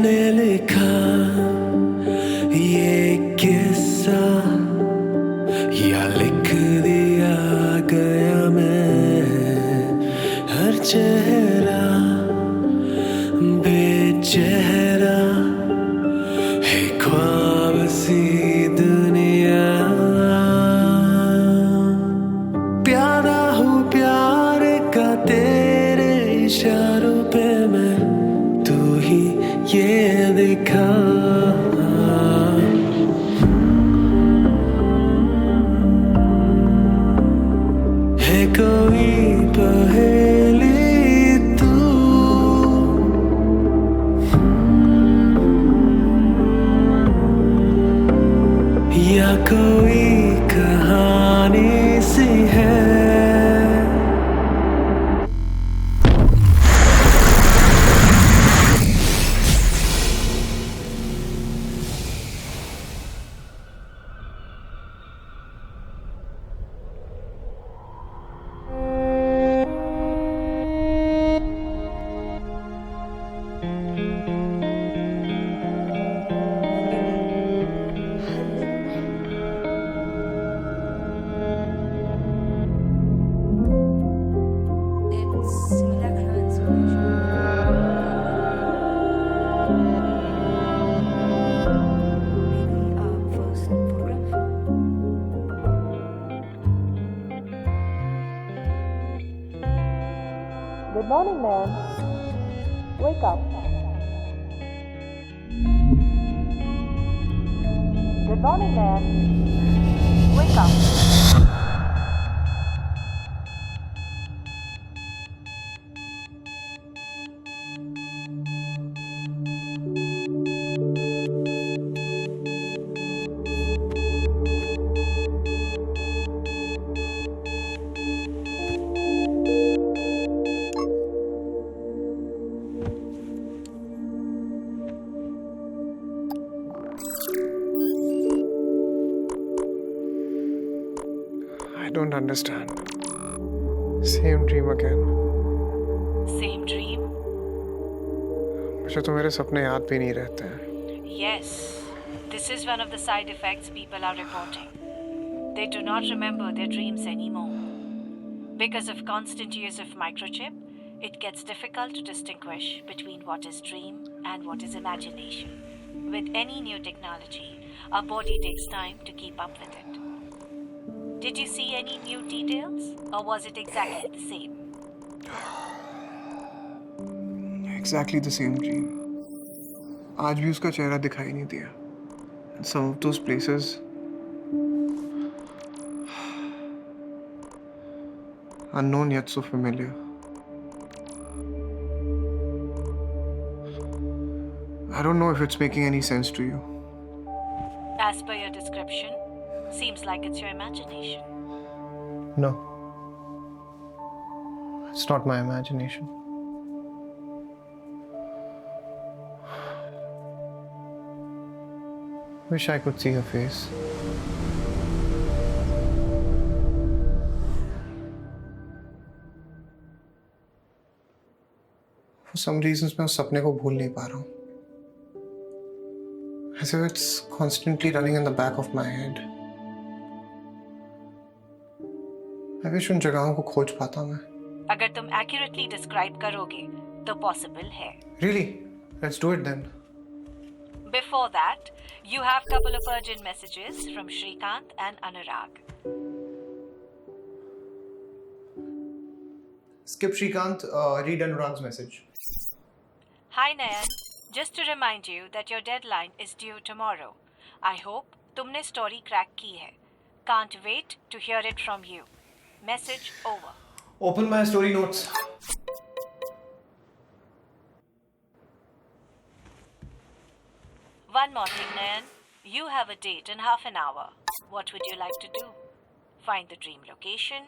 किसने लिखा ये किस्सा या लिख दिया गया मैं हर चेहरा बेचेहरा है ख्वाब सी दुनिया प्यारा हूँ प्यार का तेरे इशारों पे मैं तू ही ये दिखा है कोई पहेली तू या कोई कहानी सी है Good morning, man. Wake up. Good morning, man. Wake up. I don't understand. Same dream again. Same dream? मुझे तो मेरे सपने याद भी नहीं रहते हैं. Yes. This is one of the side effects people are reporting. They do not remember their dreams anymore. Because of constant use of microchip, it gets difficult to distinguish between what is dream and what is imagination. With any new technology, our body takes time to keep up with it. Did you see any new details, or was it exactly the same? Exactly the same dream. आज भी उसका चेहरा दिखाई नहीं दिया. And some of those places unknown yet so familiar. I don't know if it's making any sense to you. As per your description, seems like it's your imagination. No. It's not my imagination. Wish I could see her face. For some reasons मैं उस सपने को भूल नहीं पा रहा हूँ. As if it's constantly running in the back of my head. I wish उन जगहों को खोज पाता मैं. अगर तुम accurately describe करोगे, तो possible है. Really? Let's do it then. Before that, you have couple of urgent messages from Shrikant and Anurag. Skip Shrikant, read Anurag's message. Hi Nayan, just to remind you that your deadline is due tomorrow. I hope तुमने story crack की है. Can't wait to hear it from you. Message over. Open my story notes. One more thing, Nayan. You have a date in half an hour. What would you like to do? Find the dream location,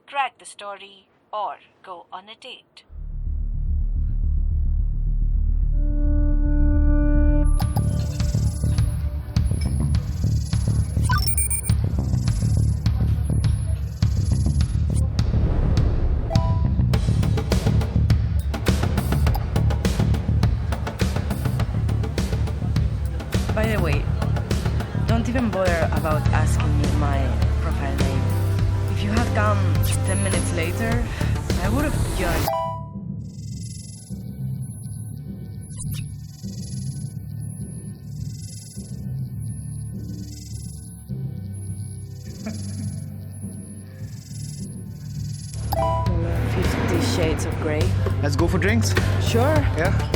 crack the story, or go on a date? Don't even bother about asking me my profile name. If you had come 10 minutes later, I would have joined. $50 Shades of Grey. Let's go for drinks. Sure. Yeah.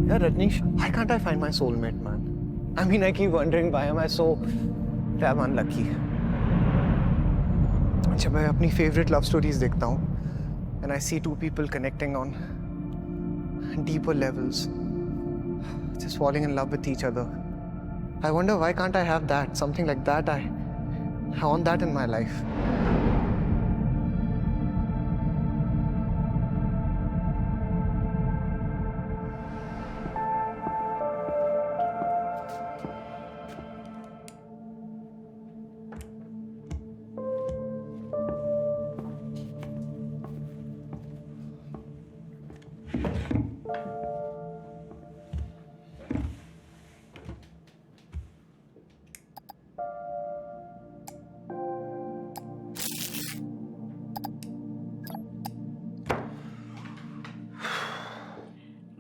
Yeah, Rajneesh, why can't I find my soulmate, man? I mean, I keep wondering why am I so damn unlucky. जब मैं अपनी favorite love stories देखता हूँ and I see two people connecting on deeper levels, just falling in love with each other. I wonder why can't I have that, something like that. I want that in my life.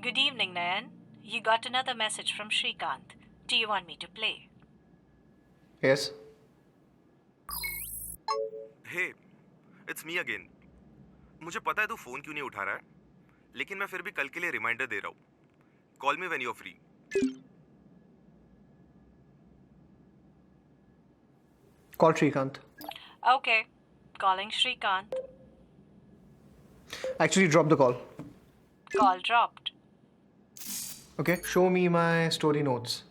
Good evening, Nayan. You got another message from Shrikant. Do you want me to play? Yes. Hey, it's me again. मुझे पता है तू phone क्यों नहीं उठा रहा है, लेकिन मैं फिर भी कल के लिए रिमाइंडर दे रहा हूँ. Call me when you're free. Call Shrikant. Okay, calling Shrikant. Actually, drop the call. Call dropped. Okay, show me my story notes.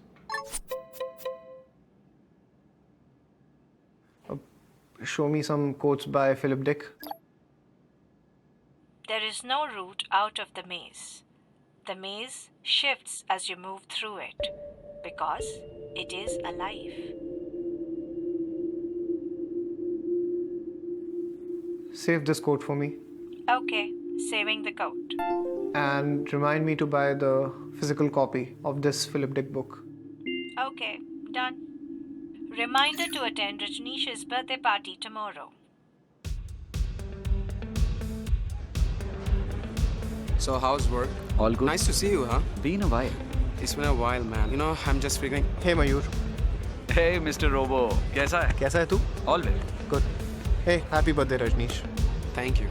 Show me some quotes by Philip Dick. There is no route out of the maze. The maze shifts as you move through it because it is alive. Save this quote for me. Okay, saving the quote. And remind me to buy the physical copy of this Philip Dick book. Okay, done. Reminder to attend Rajneesh's birthday party tomorrow. So how's work? All good. Nice to see you, huh? Been a while. It's been a while, man. You know, I'm just figuring. Hey Mayur, Hey, Mr. Robo. कैसा है? कैसा है तू? All well. Good. Hey, happy birthday Rajneesh. Thank you.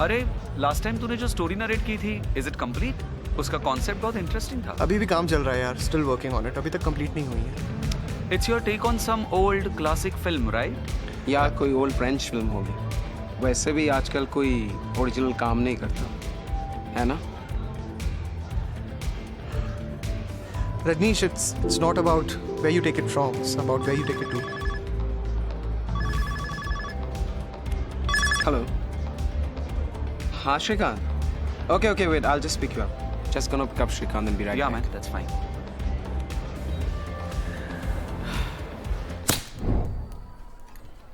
अरे last time तूने जो story narrate की थी, इज इट कंप्लीट? उसका कॉन्सेप्ट बहुत इंटरेस्टिंग था. अभी भी काम चल रहा है यार, still working on it. अभी तक complete नहीं हुई है. It's your take on some old classic film, right? या कोई ओल्ड फ्रेंच फिल्म होगी. वैसे भी आजकल कोई ओरिजिनल काम नहीं करता, है ना? Rajneesh, it's not about where you take it from. It's about where you take it to. Hello. हाँ Shrikant. Okay, wait. I'll just pick you up. Just gonna pick up Shrikant and be right Yeah, back. man, that's fine.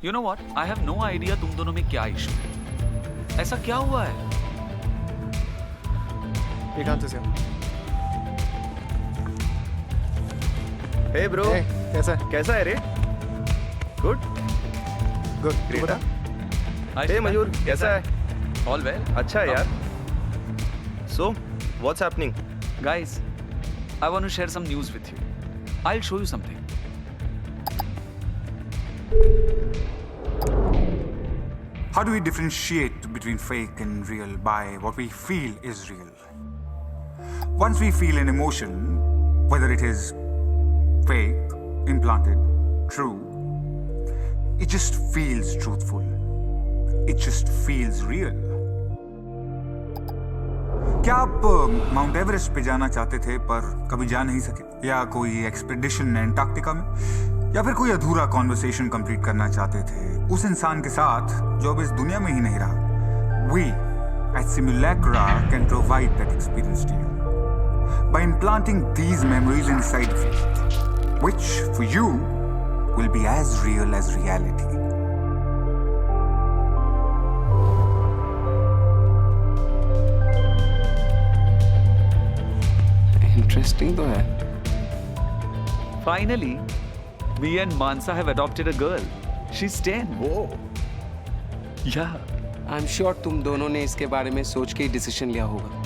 You know what? I have no idea तुम दोनों में क्या issue है. ऐसा क्या हुआ है? Shrikant is here. Hey bro. Hey, कैसा है? कैसा है रे? Good. Good. Great. बता. Hi, Hey Shrikant. मयूर, कैसा है? All well. अच्छा है यार. So, what's happening? Guys, I want to share some news with you. I'll show you something. How do we differentiate between fake and real by what we feel is real? Once we feel an emotion, whether it is fake implanted, true. It just feels truthful. It just feels real. क्या आप mount Everest पे जाना चाहते थे पर कभी जा नहीं सके, या कोई एक्सपीडिशन एंटार्क्टिका में, या फिर कोई अधूरा कॉन्वर्सेशन कंप्लीट करना चाहते थे उस इंसान के साथ जो अब इस दुनिया में ही नहीं रहा? We at Simulacra can provide that experience to you by implanting these memories inside of you, which for you will be as real as reality. Interesting तो है. Finally, me and Mansa have adopted a girl. She's 10. वो Yeah. I am sure तुम दोनों ने इसके बारे में सोच के ही डिसीजन लिया होगा.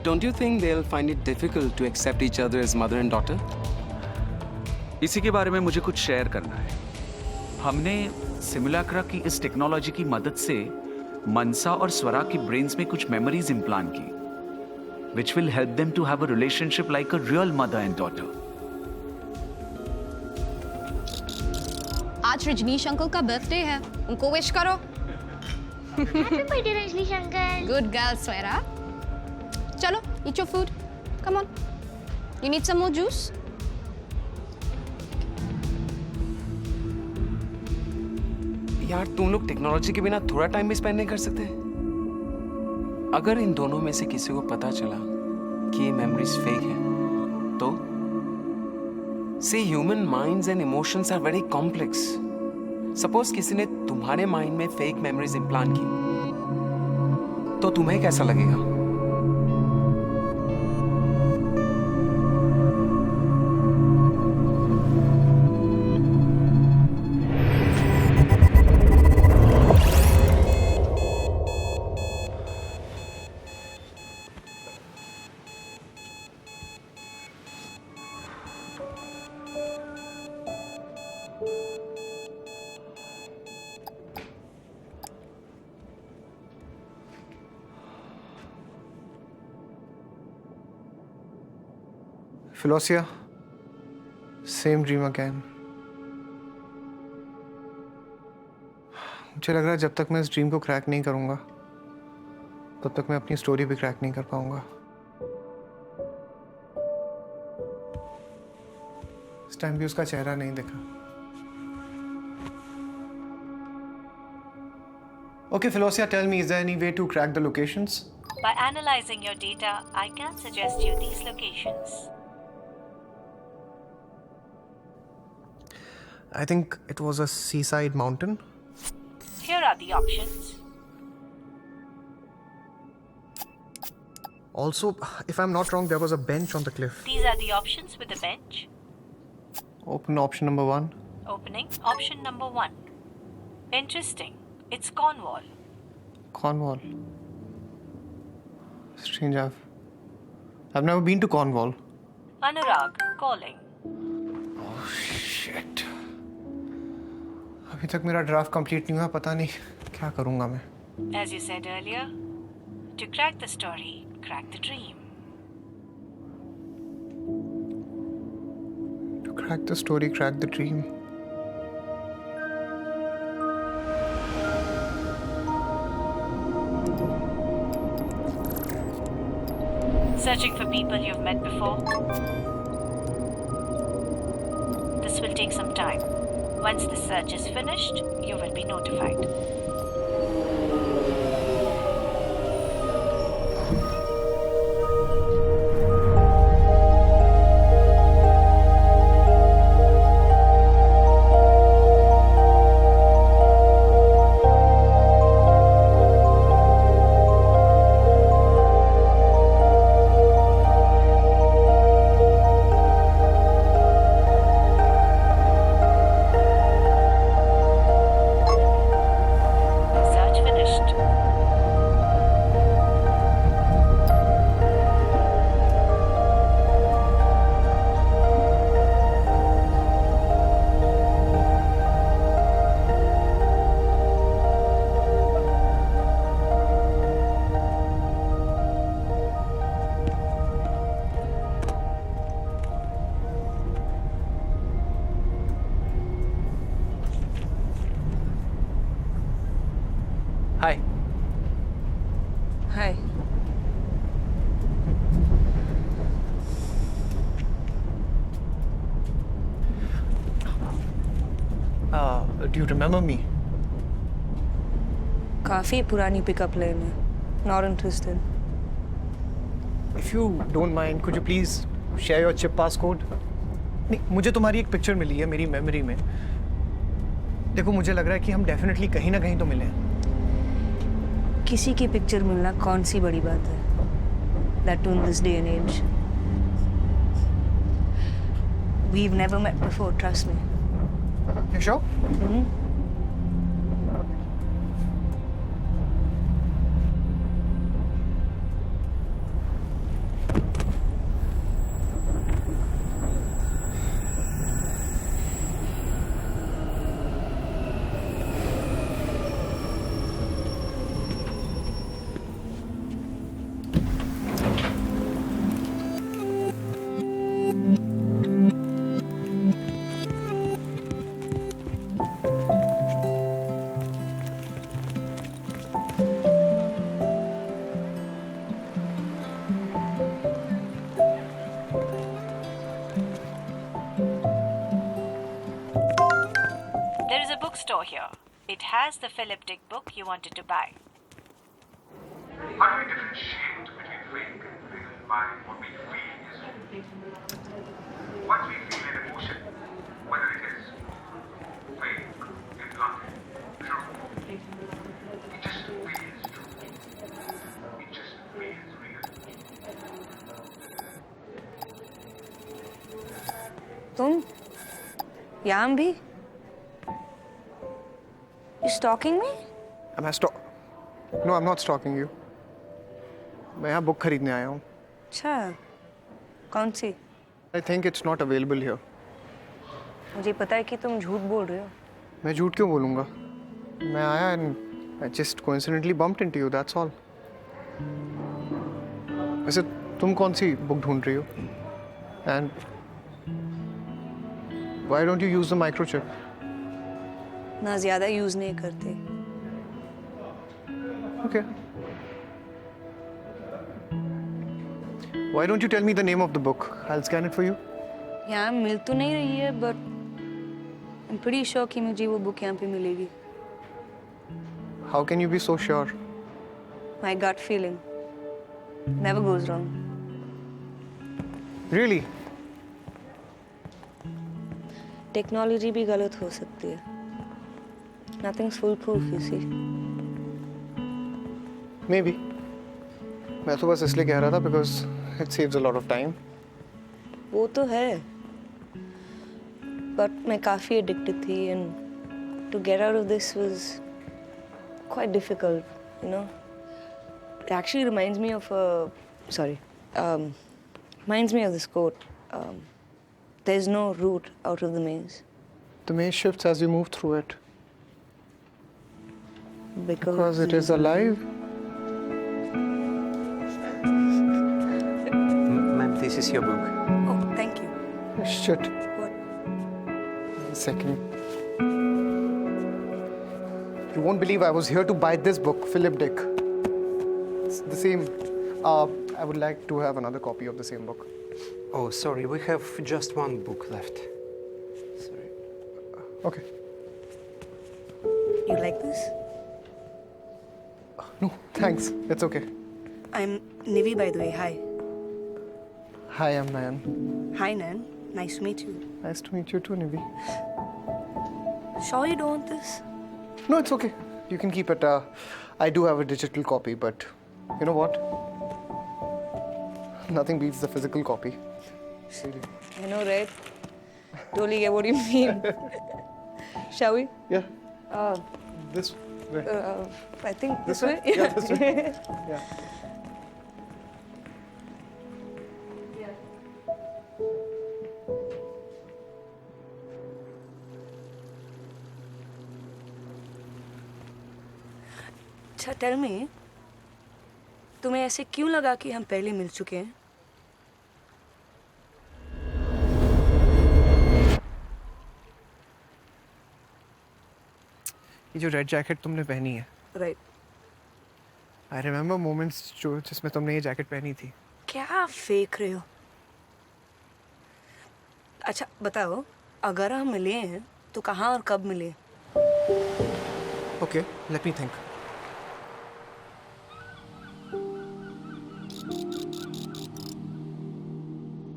Don't you think they will find it difficult to accept each other as mother and daughter? इसी के बारे में मुझे कुछ शेयर करना है. हमने सिमुलाक्रा की इस टेक्नोलॉजी की मदद से मनसा और स्वरा की ब्रेन्स में कुछ मेमोरीज इम्प्लांट की, which will help them to have a relationship like a real mother and daughter. आज रजनीश अंकल का बर्थडे है, उनको विश करो. Happy birthday Rajneesh uncle. Good girl Swera. चलो, eat your food. Come on. You need some more juice? यार तुम लोग technology के बिना थोड़ा टाइम भी स्पेंड नहीं कर सकते? अगर इन दोनों में से किसी को पता चला कि ये मेमोरीज फेक है तो? See, human minds and emotions are very complex. Suppose किसी ने तुम्हारे माइंड में फेक मेमोरीज इम्प्लांट की, तो तुम्हें कैसा लगेगा? Philosia, same dream again. मुझे लग रहा है जब तक मैं इस ड्रीम को क्रैक नहीं करूंगा तब तक मैं अपनी स्टोरी भी क्रैक नहीं कर पाऊंगा. इस टाइम भी उसका चेहरा नहीं दिखा. Okay, Philosia, tell me, is there any way to crack the locations? By analyzing your data, I can suggest you these locations. I think it was a seaside mountain. Here are the options. Also, if I'm not wrong, there was a bench on the cliff. These are the options with the bench. Open option number 1. Opening option number 1. Interesting. It's Cornwall. Cornwall. Strange. I've never been to Cornwall. Anurag calling. Oh shit. अभी तक मेरा draft complete नहीं हुआ. पता नहीं क्या करूंगा मैं. As you said earlier, to crack the story, crack the dream. To crack the story, crack the dream. Searching for people you've met before. This will take some time. Once the search is finished, you will be notified. Hi. Hi. Do you remember me? काफी पुरानी pickup line है. Not interested. If you don't mind, could you please share your chip passcode? नहीं, मुझे तुम्हारी एक picture मिली है मेरी memory में. देखो, मुझे लग रहा है कि हम डेफिनेटली कहीं ना कहीं तो मिले हैं. किसी की पिक्चर मिलना कौन सी बड़ी बात है? That too in this day and age. We've never met before, trust me. You sure? There is a bookstore here. It has the Philip Dick book you wanted to buy. How do we differentiate between fake and real by what we feel is real? What we feel in emotion, whether it is fake, implanted, true, it just feels true. It just feels real. तुम यहाँ भी? You stalking me? Am I No, I'm not stalking you. मैं यहाँ book खरीदने आया हूँ. अच्छा, कौन सी? I think it's not available here. मुझे पता है कि तुम झूठ बोल रहे हो. मैं झूठ क्यों बोलूँगा? मैं आया and I just coincidentally bumped into you. That's all. वैसे तुम कौन सी बुक ढूंढ रही हो? And why don't you use the microchip? ना ज्यादा यूज नहीं करते. Okay. Why don't you tell me the name of the book? I'll scan it for you. यहाँ मिल तो नहीं रही है, but I'm pretty sure कि मुझे वो बुक यहाँ पे मिलेगी. How can you be so sure? My gut feeling never goes wrong. Really? Technology भी गलत हो सकती है. Nothing's foolproof, you see. Maybe. मैं तो बस इसलिए कह रहा था because it saves a lot of time. वो तो है. But मैं काफी addicted थी and to get out of this was quite difficult, you know. It actually reminds me of reminds me of this quote. There's no route out of the maze. The maze shifts as you move through it. Because it is alive. Ma'am, this is your book. Oh, thank you. Shit. What? Second. You won't believe I was here to buy this book, Philip Dick. It's the same. I would like to have another copy of the same book. Oh, sorry, we have just one book left. Sorry. Okay. You like this? No, thanks. It's okay. I'm Nivi, by the way. Hi. Hi, I'm Nayan. Hi, Nan. Nice to meet you. Nice to meet you too, Nivi. Sure you don't want this? No, it's okay. You can keep it. I do have a digital copy, but you know what? Nothing beats the physical copy. Really. I know, right? Totally get what you mean. Shall we? Yeah. This way. I think This this way? way. Yeah, this way. Yeah. अच्छा, tell me, तुम्हें ऐसे क्यों लगा कि हम पहले मिल चुके हैं? ये जो रेड जैकेट तुमने पहनी है, Right. I remember moments जो जिसमें तुमने ये जैकेट पहनी थी. क्या फेंक रहे हो? अच्छा बताओ, अगर हम मिले हैं तो कहाँ और कब मिले? Okay, let me think.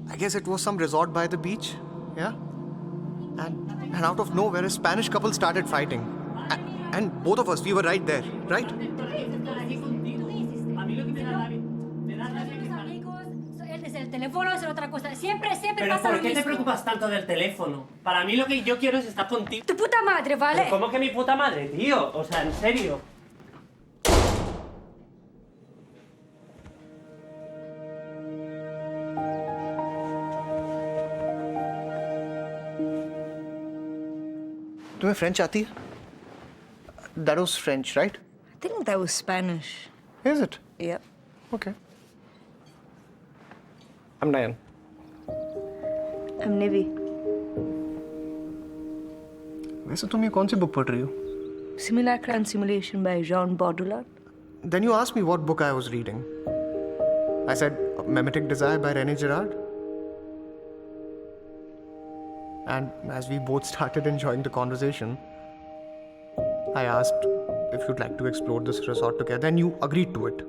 I guess it was some resort by the beach, yeah? And out of nowhere, a Spanish couple started fighting. And both of us, we were right there, right? El teléfono es otra cosa. Siempre ¿Pero pasa por lo qué te mismo. preocupas tanto del teléfono? Para mí lo que yo quiero es estar contigo. Tu puta madre, ¿vale? ¿Pero ¿Cómo que mi puta madre, tío? O sea, en serio. तुम्हें French आती है? That was French, right? I think that was Spanish. Is it? Yep. Okay. I'm Nayan. I'm Nivi. वैसे तुम ये कौन सी book पढ़ रही हो? Simulacra and Simulation by Jean Baudrillard. Then you asked me what book I was reading. I said Mimetic Desire by René Girard. And as we both started enjoying the conversation, I asked if you'd like to explore this resort together, and you agreed to it.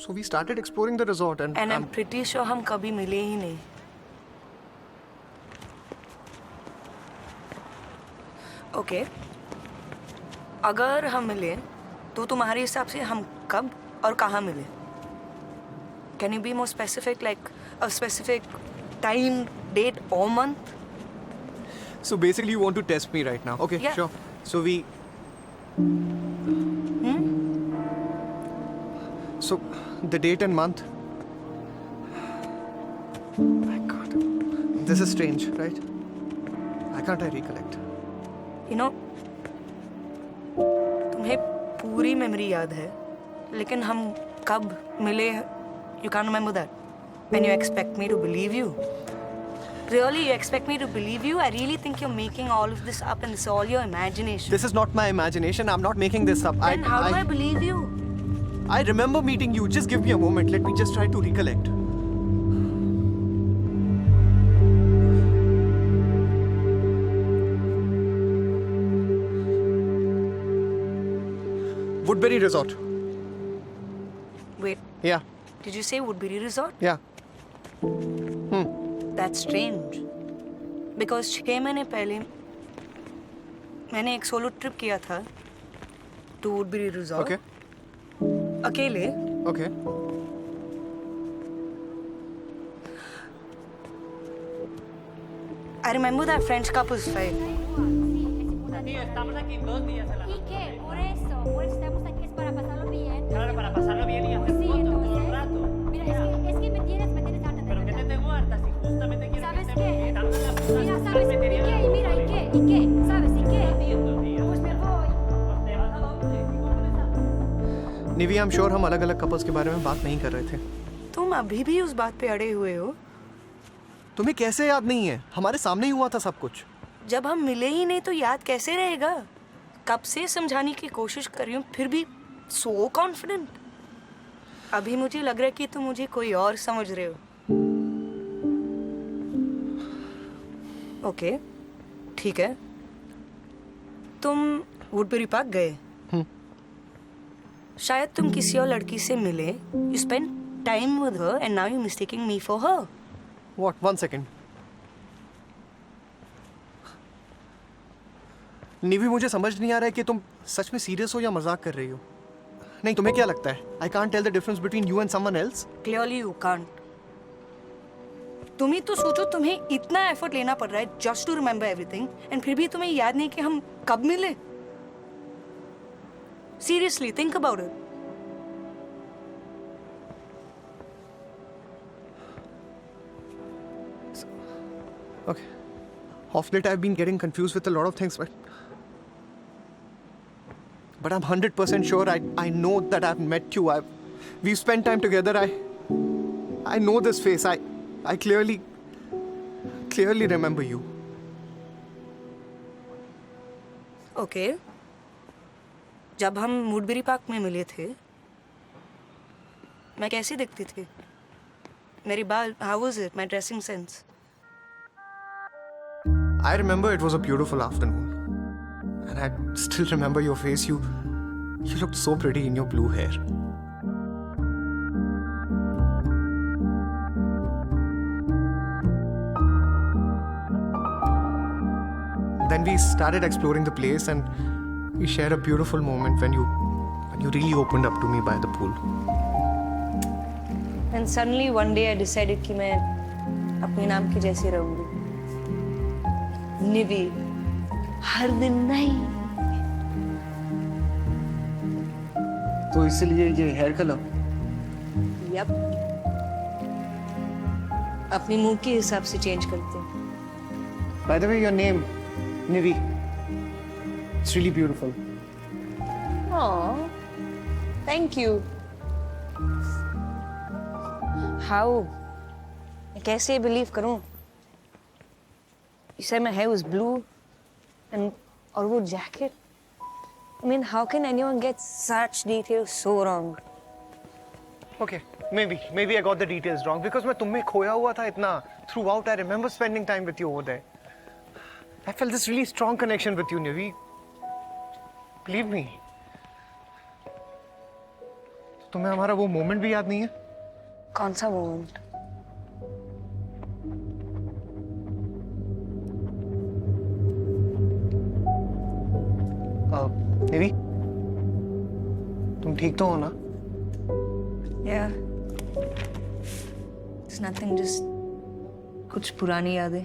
So we started exploring the resort, and I'm pretty sure हम कभी मिले ही नहीं. Okay. अगर हम मिले, तो तुम्हारे हिसाब से हम कब और कहाँ मिले? Can you be more specific, like a specific time, date, or month? So basically, you want to test me right now? Okay, Yeah. sure. So we. So the date and month. My God, this is strange, right? Why can't I recollect? You know, तुम्हें पूरी memory याद है, लेकिन हम कब मिले, you can't remember that. And you expect me to believe you? Really, you expect me to believe you? I really think you're making all of this up and it's all your imagination. This is not my imagination. I'm not making this up. Then how do I believe you? I remember meeting you. Just give me a moment. Let me just try to recollect. Woodbury Resort. Wait, Yeah. did you say Woodbury Resort? Yeah. That's strange. Because 6 महीने पहले मैंने एक solo trip किया था to Woodbury Resort. Okay. अकेले. Okay. I remember that French couple's fight. Tío, estamos aquí 2 días en la ¿Y qué? Por eso estamos aquí es para pasarlo bien. Claro, para pasarlo bien y hacer Sí, fotos todo entonces. el rato. Mira, es que me tienes harta de ¿Pero qué verdad. te guardas? Si justamente quiero ¿Sabes que qué? estemos bien, dando la puta Mira, puta ¿sabes? ¿Y metería qué? en el Mira, ¿y culo, qué? ¿Y qué? ¿Sabes? ¿Y qué? Entiendo, tío. Pues me voy. Pues te vas a dónde? ¿Qué cojones haces? Nivi, I'm sure हम अलग-अलग couples के बारे में बात नहीं कर रहे थे. तुम अभी भी उस बात पे अड़े हुए हो? तुम्हें कैसे याद नहीं है? हमारे सामने ही हुआ था सब कुछ. जब हम मिले ही नहीं तो याद कैसे रहेगा? कब से समझाने की कोशिश कर रही हूँ, फिर भी so confident. अभी मुझे लग रहा है कि तुम मुझे कोई और समझ रहे हो. ओके, ठीक है. तुम वुडबरी पार्क गए. शायद तुम किसी और लड़की से मिले. You spent time with her and now you're mistaking me for her. What? 1 second. निवी, मुझे समझ नहीं आ रहा है कि तुम सच में सीरियस हो या मजाक कर रही हो. नहीं, तुम्हें क्या लगता है? I can't tell the difference between you and someone else. Clearly you can't. तुम ही तो सोचो, तुम्हें इतना एफर्ट लेना पड़ रहा है just to remember everything, and फिर भी तुम्हें याद नहीं कि हम कब मिले. Seriously, think about it. Okay. Of late, I've been getting confused with a lot of things, but I'm 100% sure I know that I've met you. We've spent time together. I know this face. I clearly remember you. Okay जब हम वुडबेरी park में मिले थे मैं कैसी दिखती थी? मेरी बाल, how was it, my dressing sense? I remember it was a beautiful afternoon. And I still remember your face. You looked so pretty in your blue hair. Then we started exploring the place and we shared a beautiful moment when you really opened up to me by the pool. And suddenly one day I decided कि मैं अपने नाम के जैसी रहूंगी. निवी, हर दिन नहीं. तो इसलिए ये हेयर कलर. यप. अपनी मुंह के हिसाब से चेंज करते हैं. By the way, your name, Nivi. It's really beautiful. Oh, thank you. How? मैं कैसे believe करूं? You said my hair was blue, and और वो jacket. I mean, how can anyone get such details so wrong? Okay, maybe I got the details wrong because मैं तुम में खोया हुआ था इतना. Throughout, I remember spending time with you over there. I felt this really strong connection with you, Nivi. Believe me. तुम्हें हमारा वो moment भी याद नहीं है? कौन सा moment? निवी, तुम ठीक तो हो ना? Yeah. It's nothing, just कुछ पुरानी यादें.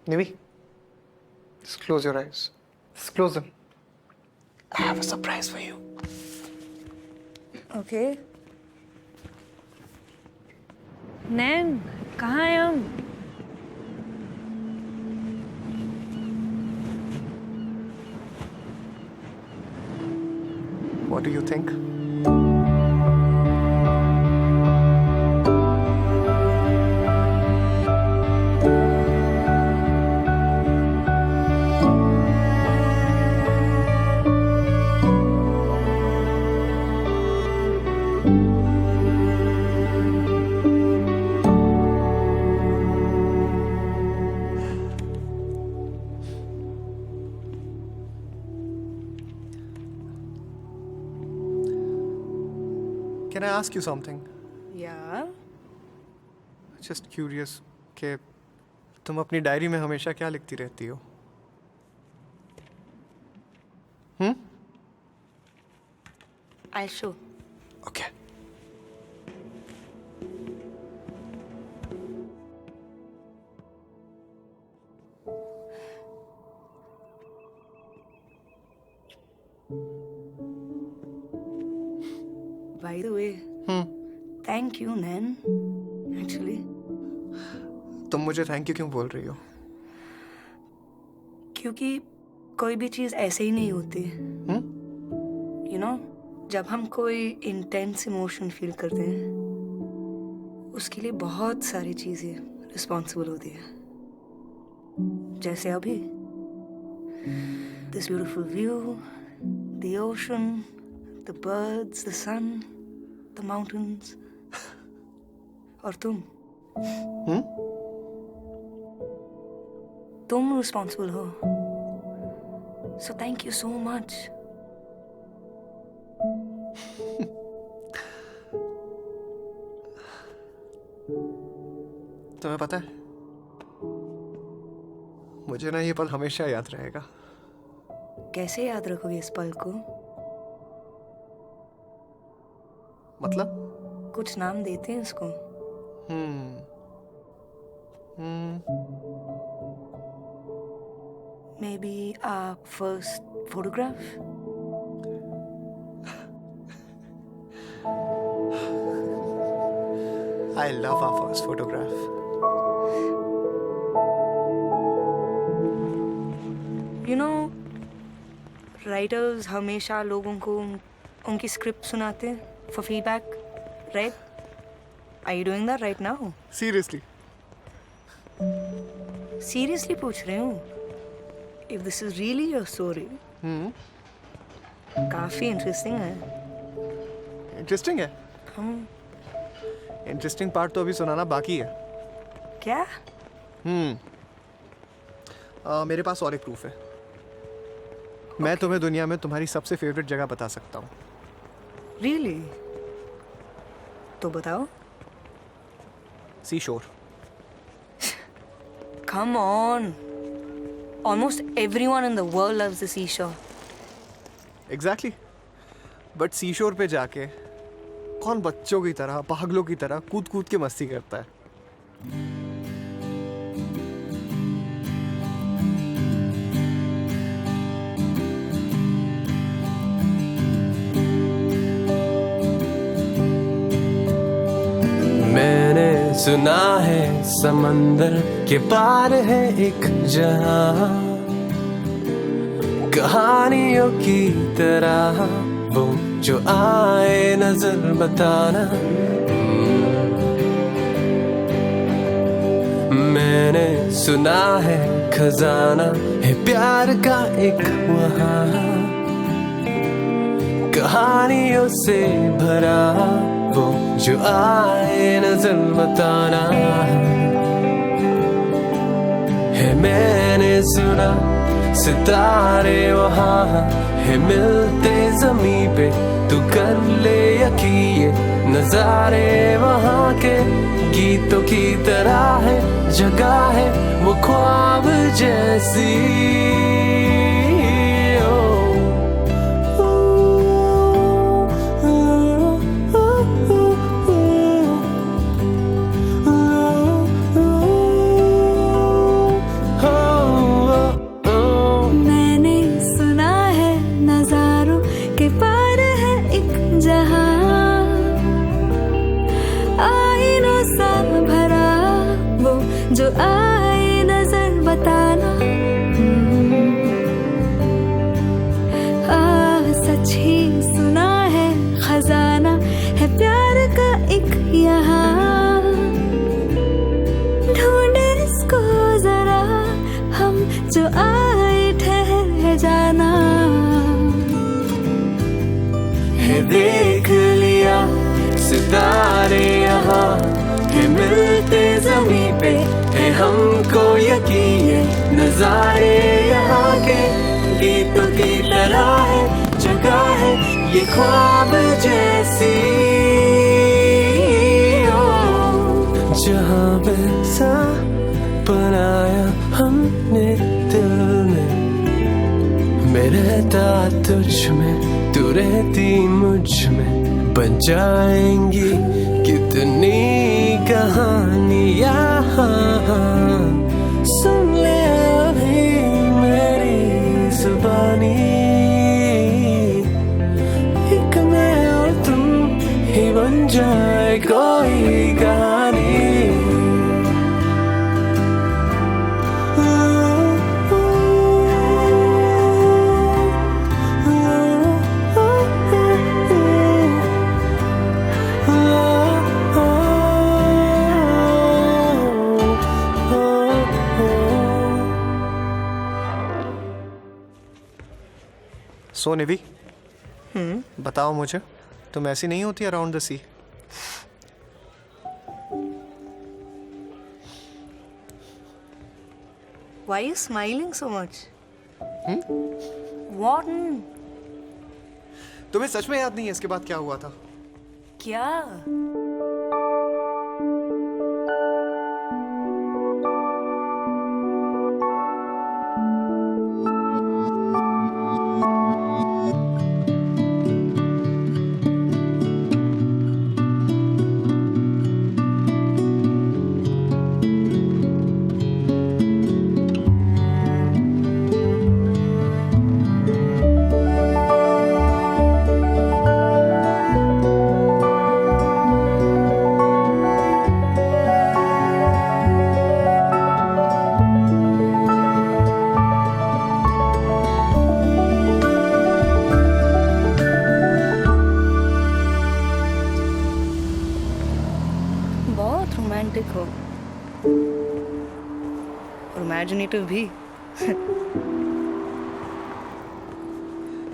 Nivi, just close your eyes. Just close them. I have a surprise for you. Okay. नैन, कहाँ हैं हम? What do you think? Can I ask you something? Yeah. Just curious कि तुम अपनी diary में हमेशा क्या लिखती रहती हो? I'll show. Okay. By the way, thank you, Nan. Actually, तुम मुझे थैंक यू क्यों बोल रही हो? क्योंकि कोई भी चीज ऐसे ही नहीं होती. You know, जब हम कोई इंटेंस इमोशन फील करते हैं, उसके लिए बहुत सारी चीजें रिस्पॉन्सिबल होती हैं. जैसे अभी, this beautiful view, the ocean, the birds, the sun, the mountains. और तुम? तुम रिस्पॉन्सिबल हो. So thank you so much. तुम्हें पता है, मुझे ना ये पल हमेशा याद रहेगा. कैसे याद रखोगे इस पल को? मतलब? कुछ नाम देते हैं इसको. Maybe our first photograph? I love our first photograph. You know, writers हमेशा लोगों को उनकी स्क्रिप्ट सुनाते हैं for feedback, right? Are you doing that right now? Seriously? Seriously पूछ रही हूँ, if this is really your story, काफी इंटरेस्टिंग है। इंटरेस्टिंग है? इंटरेस्टिंग पार्ट तो अभी सुनाना बाकी है। क्या? मेरे पास और एक प्रूफ है। मैं तुम्हें दुनिया में तुम्हारी सबसे फेवरेट जगह बता सकता हूँ। रियली? तो बताओ। सी शोर। Come on. Almost everyone in the world loves the seashore. Exactly. But seashore पे जाके कौन बच्चों की तरह, पागलों की तरह कूद कूद के मस्ती करता है? मैंने सुना है समंदर के पार है एक जहां, कहानियों की तरह वो जो आए नजर बताना। मैंने सुना है खजाना है प्यार का एक वहां, कहानियों से भरा वो जो आए नजर बताना है। मैंने सुना सितारे वहाँ है मिलते जमीन पे, तू कर ले यकीन नजारे वहाँ के गीतों की तरह है, जगह है वो ख्वाब जैसी। जो आए नजर बताना। सच ही सुना है खजाना है प्यार का एक यहाँ, ढूंढे इसको जरा हम जो आए ठहर जाना। है देख लिया सितारे यहाँ है मिलते जमीन पे, है हमको यकीन नजारे यहाँ के गीतों की तरह है, जगह है ये ख्वाब जैसी। जहाँ बैसा बनाया हमने दिल में, मैं रहता तुझ में तू रहती मुझ में, बन जाएंगी कितनी कहानियाँ। सुन ले अभी मेरी जुबानी, एक मैं और तुम ही बन जाए कोई कहानी। सो निवी, बताओ मुझे, तुम ऐसी नहीं होती around the sea? Why are you smiling so much? What? तुम्हें सच में याद नहीं है इसके बाद क्या हुआ था? क्या? सेंसिटिव भी।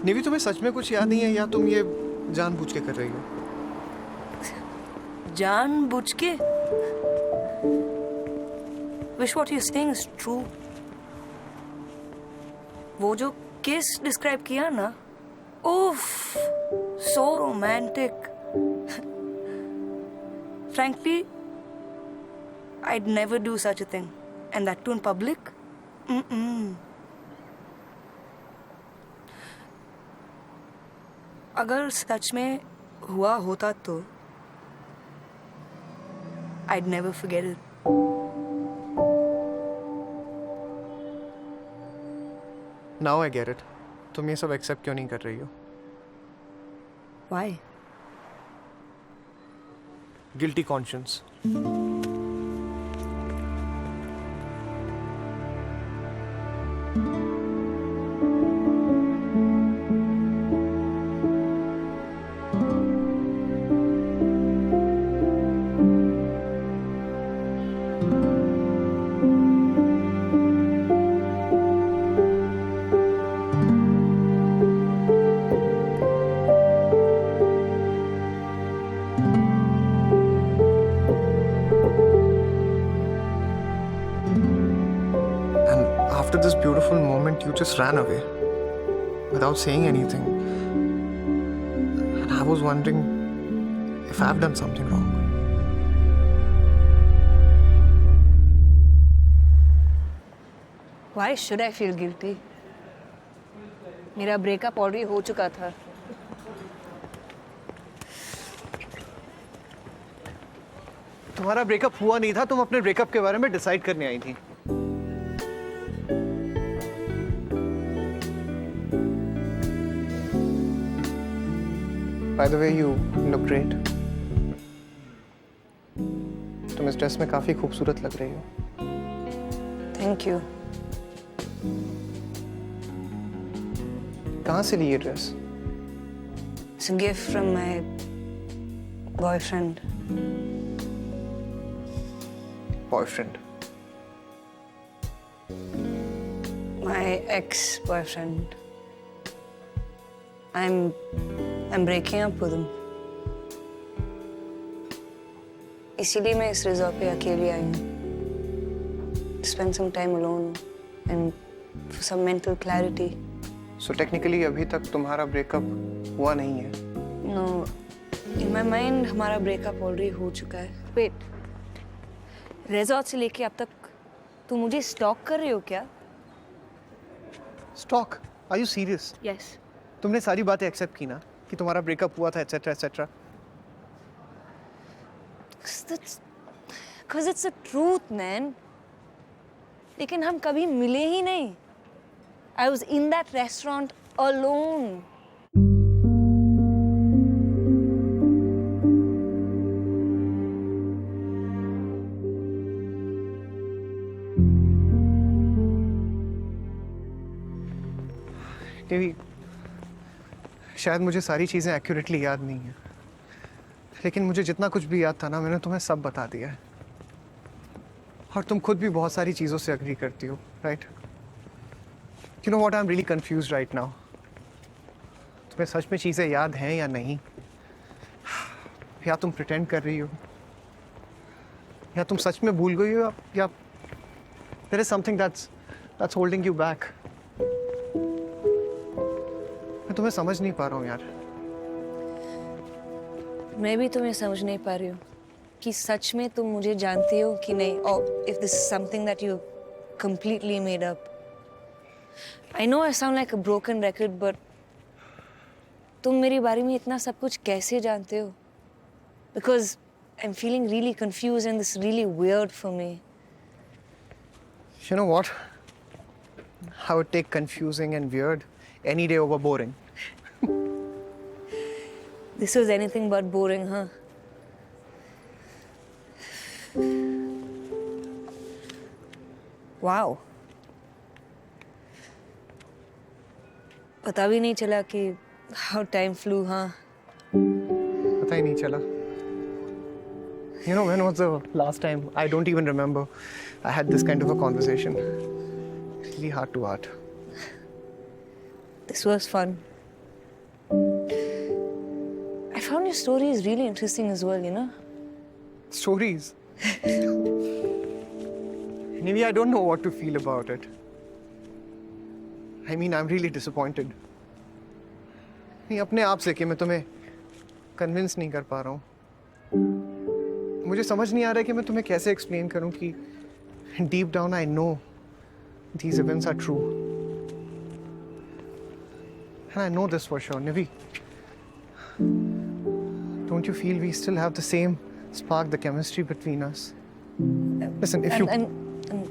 निवी, तुम्हें सच में कुछ याद नहीं है या तुम ये जानबूझ के कर रही हो? जानबूझ के? Wish what you're saying is true. वो जो किस डिस्क्राइब किया ना, उफ, so romantic. Frankly, I'd never do such a thing, and that too in public. अगर सच में हुआ होता तो I'd never forget it. Now I get it. तुम ये सब एक्सेप्ट क्यों नहीं कर रही हो? Why? Guilty conscience. After this beautiful moment, you just ran away without saying anything. And I was wondering if I've done something wrong. Why should I feel guilty? मेरा breakup already हो चुका था. तुम्हारा ब्रेकअप हुआ नहीं था, तुम अपने ब्रेकअप के बारे में डिसाइड करने आई थी. By the way, you look great. तुम इस ड्रेस में काफी खूबसूरत लग रही हो. Thank you. कहाँ से ली ये dress? It's a gift from my boyfriend. Boyfriend. My ex-boyfriend. I'm breaking up with him. इसीलिए मैं इस रिजॉर्ट पे अकेली आई हूँ. To spend some time alone and for some mental clarity. So technically अभी तक तुम्हारा ब्रेकअप हुआ नहीं है. No, in my mind हमारा ब्रेकअप ऑलरेडी हो चुका है. Wait, रिजॉर्ट से लेके अब तक तू मुझे स्टॉक कर रही हो क्या? Stalk? Are you serious? Yes. तुमने सारी बातें एक्सेप्ट की ना कि तुम्हारा ब्रेकअप हुआ था, etcetera etcetera. Because it's the truth, man. लेकिन हम कभी मिले ही नहीं. I was in that restaurant alone. देवी, शायद मुझे सारी चीज़ें एक्यूरेटली याद नहीं है, लेकिन मुझे जितना कुछ भी याद था ना, मैंने तुम्हें सब बता दिया है. और तुम खुद भी बहुत सारी चीज़ों से एग्री करती हो, right? You know what, I am really confused right now. तुम्हें सच में चीज़ें याद हैं या नहीं, या तुम प्रिटेंड कर रही हो, या तुम सच में भूल गई हो, या there is something that's holding you back. मैं तुम्हें समझ नहीं पा रहा हूँ यार. मैं भी तुम्हें समझ नहीं पा रही हूँ कि सच में तुम मुझे जानती हो कि नहीं, और if this is something that you completely made up. I know I sound like a broken record, but तुम मेरे बारे में इतना सब कुछ कैसे जानते हो? Because I'm feeling really confused and this is really weird for me. You know what? I would take confusing and weird any day over boring. This was anything but boring, huh? Wow. पता भी नहीं चला कि how time flew, huh? पता ही नहीं चला. You know, when was the last time? I don't even remember I had this kind of a conversation. really heart to heart. This was fun. I found your stories really interesting as well, you know? Stories. Maybe I don't know what to feel about it. I mean, I'm really disappointed. नहीं, अपने आप से कि मैं तुम्हें convince नहीं कर पा रहा हूँ. मुझे समझ नहीं आ रहा है कि मैं तुम्हें कैसे एक्सप्लेन करूँ कि deep down I know these events are true. And I know this for sure, Nivi. Don't you feel we still have the same spark, the chemistry between us? Listen, if you...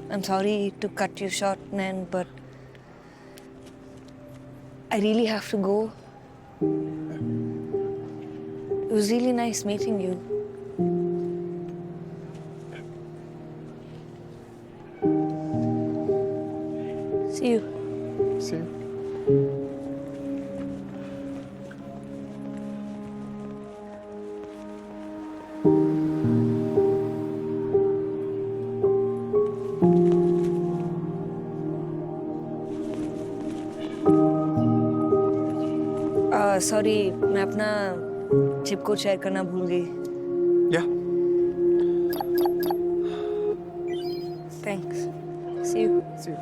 I'm sorry to cut you short, Nan, but I really have to go. It was really nice meeting you. See you. See you. Sorry, मैं अपना chip code share करना भूल गई. Yeah. Thanks. See you. See you.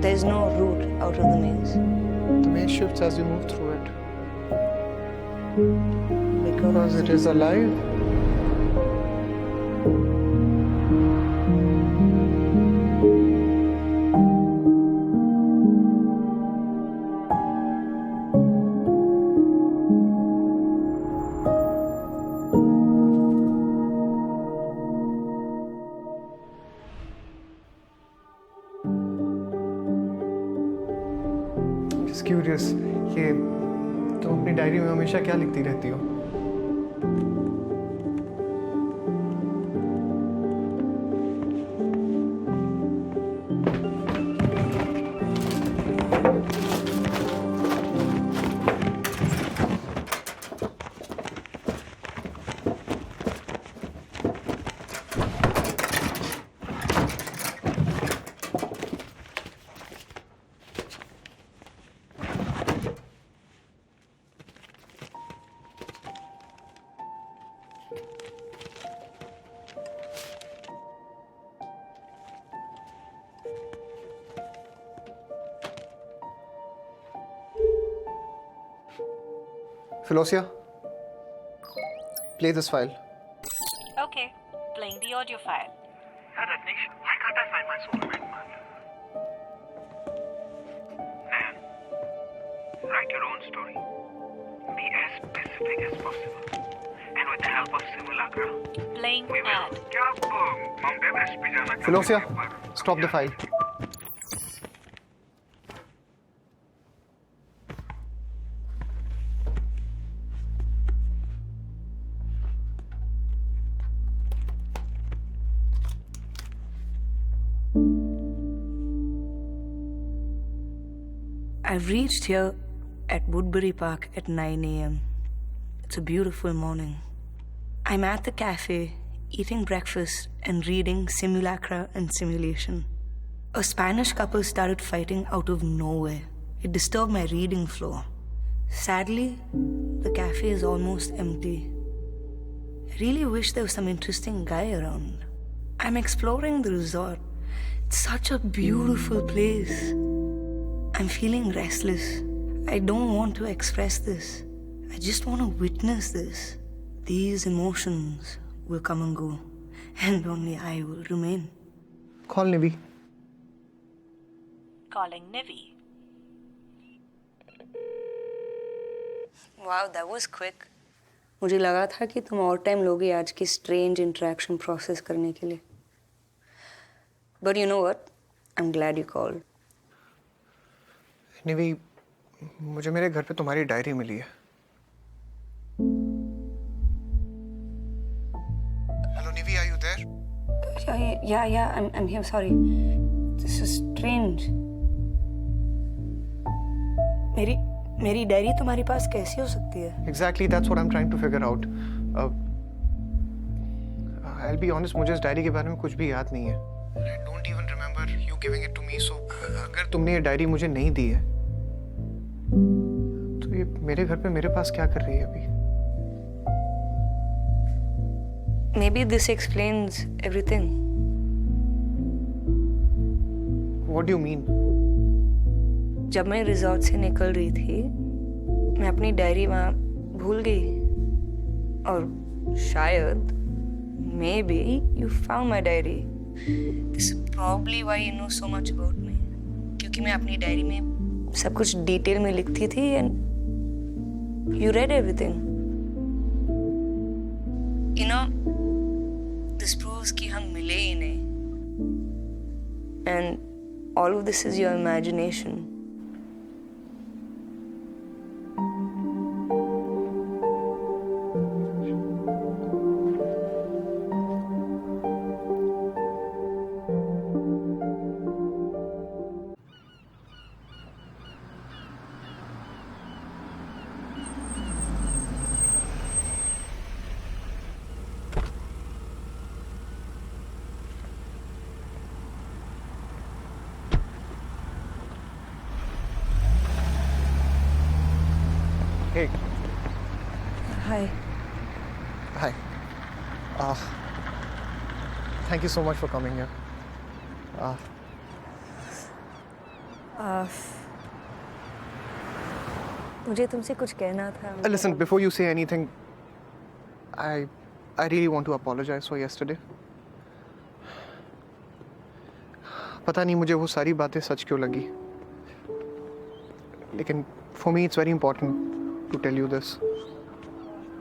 There's no route out of the maze. The maze shifts as you move through it. Because Because it is alive. Just curious, ये तुम अपनी diary में हमेशा क्या लिखती रहती हो? Philosia, play this file. Okay, playing the audio file. Ratnesh, why can't I find my soulmate, man? Nan, write your own story. Be as specific as possible. And with the help of simulacra, Playing we will. ad. क्या आप Mount Everest पे जाना चाहते Philosia, हैं पर stop the file. I've reached here at Woodbury Park at 9 a.m. It's a beautiful morning. I'm at the cafe, eating breakfast and reading Simulacra and Simulation. A Spanish couple started fighting out of nowhere. It disturbed my reading flow. Sadly, the cafe is almost empty. I really wish there was some interesting guy around. I'm exploring the resort. It's such a beautiful place. I'm feeling restless. I don't want to express this. I just want to witness this. These emotions will come and go, and only I will remain. Call Nivi. Calling Nivi. Wow, that was quick. मुझे लगा था कि तुम और time लोगे आज की strange interaction process करने के लिए. But you know what? I'm glad you called. निवी, मुझे मेरे घर पे तुम्हारी डायरी मिली है. Yeah, I'm here. Sorry. This is strange. मेरी डायरी तुम्हारे पास कैसे हो सकती है? Exactly, that's what I'm trying to figure out. I'll be honest, मुझे इस डायरी के बारे में कुछ भी याद नहीं है. I don't even remember you giving it to me. So अगर तुमने ये डायरी मुझे नहीं दी है, तो ये मेरे घर पे मेरे पास क्या कर रही है अभी? Maybe this explains everything. What do you mean? जब मैं रिजॉर्ट से निकल रही थी, मैं अपनी डायरी वहाँ भूल गई और शायद maybe you found my diary. This is probably why you know so much about me. क्योंकि मैं अपनी डायरी में सब कुछ डिटेल में लिखती थी and you read everything. You know, this proves कि हम मिले ही नहीं. And all of this is your imagination. Hey. Hi. Hi. Thank you so much for coming here. मुझे तुमसे कुछ कहना था. Listen, before you say anything, I really want to apologize for yesterday. पता नहीं मुझे वो सारी बातें सच क्यों लगी. लेकिन for me it's very important to tell you this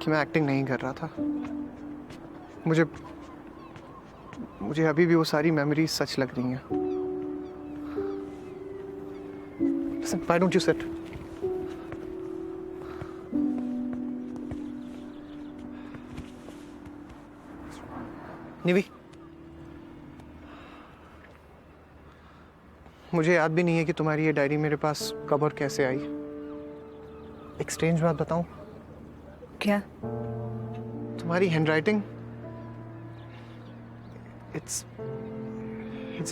कि मैं एक्टिंग नहीं कर रहा था. मुझे अभी भी वो सारी मेमोरीज सच लग रही हैं. Listen, why don't you sit? निवी, मुझे याद भी नहीं है कि तुम्हारी ये डायरी मेरे पास कब और कैसे आई. एक स्ट्रेंज बात बताऊं? क्या? तुम्हारी handwriting it's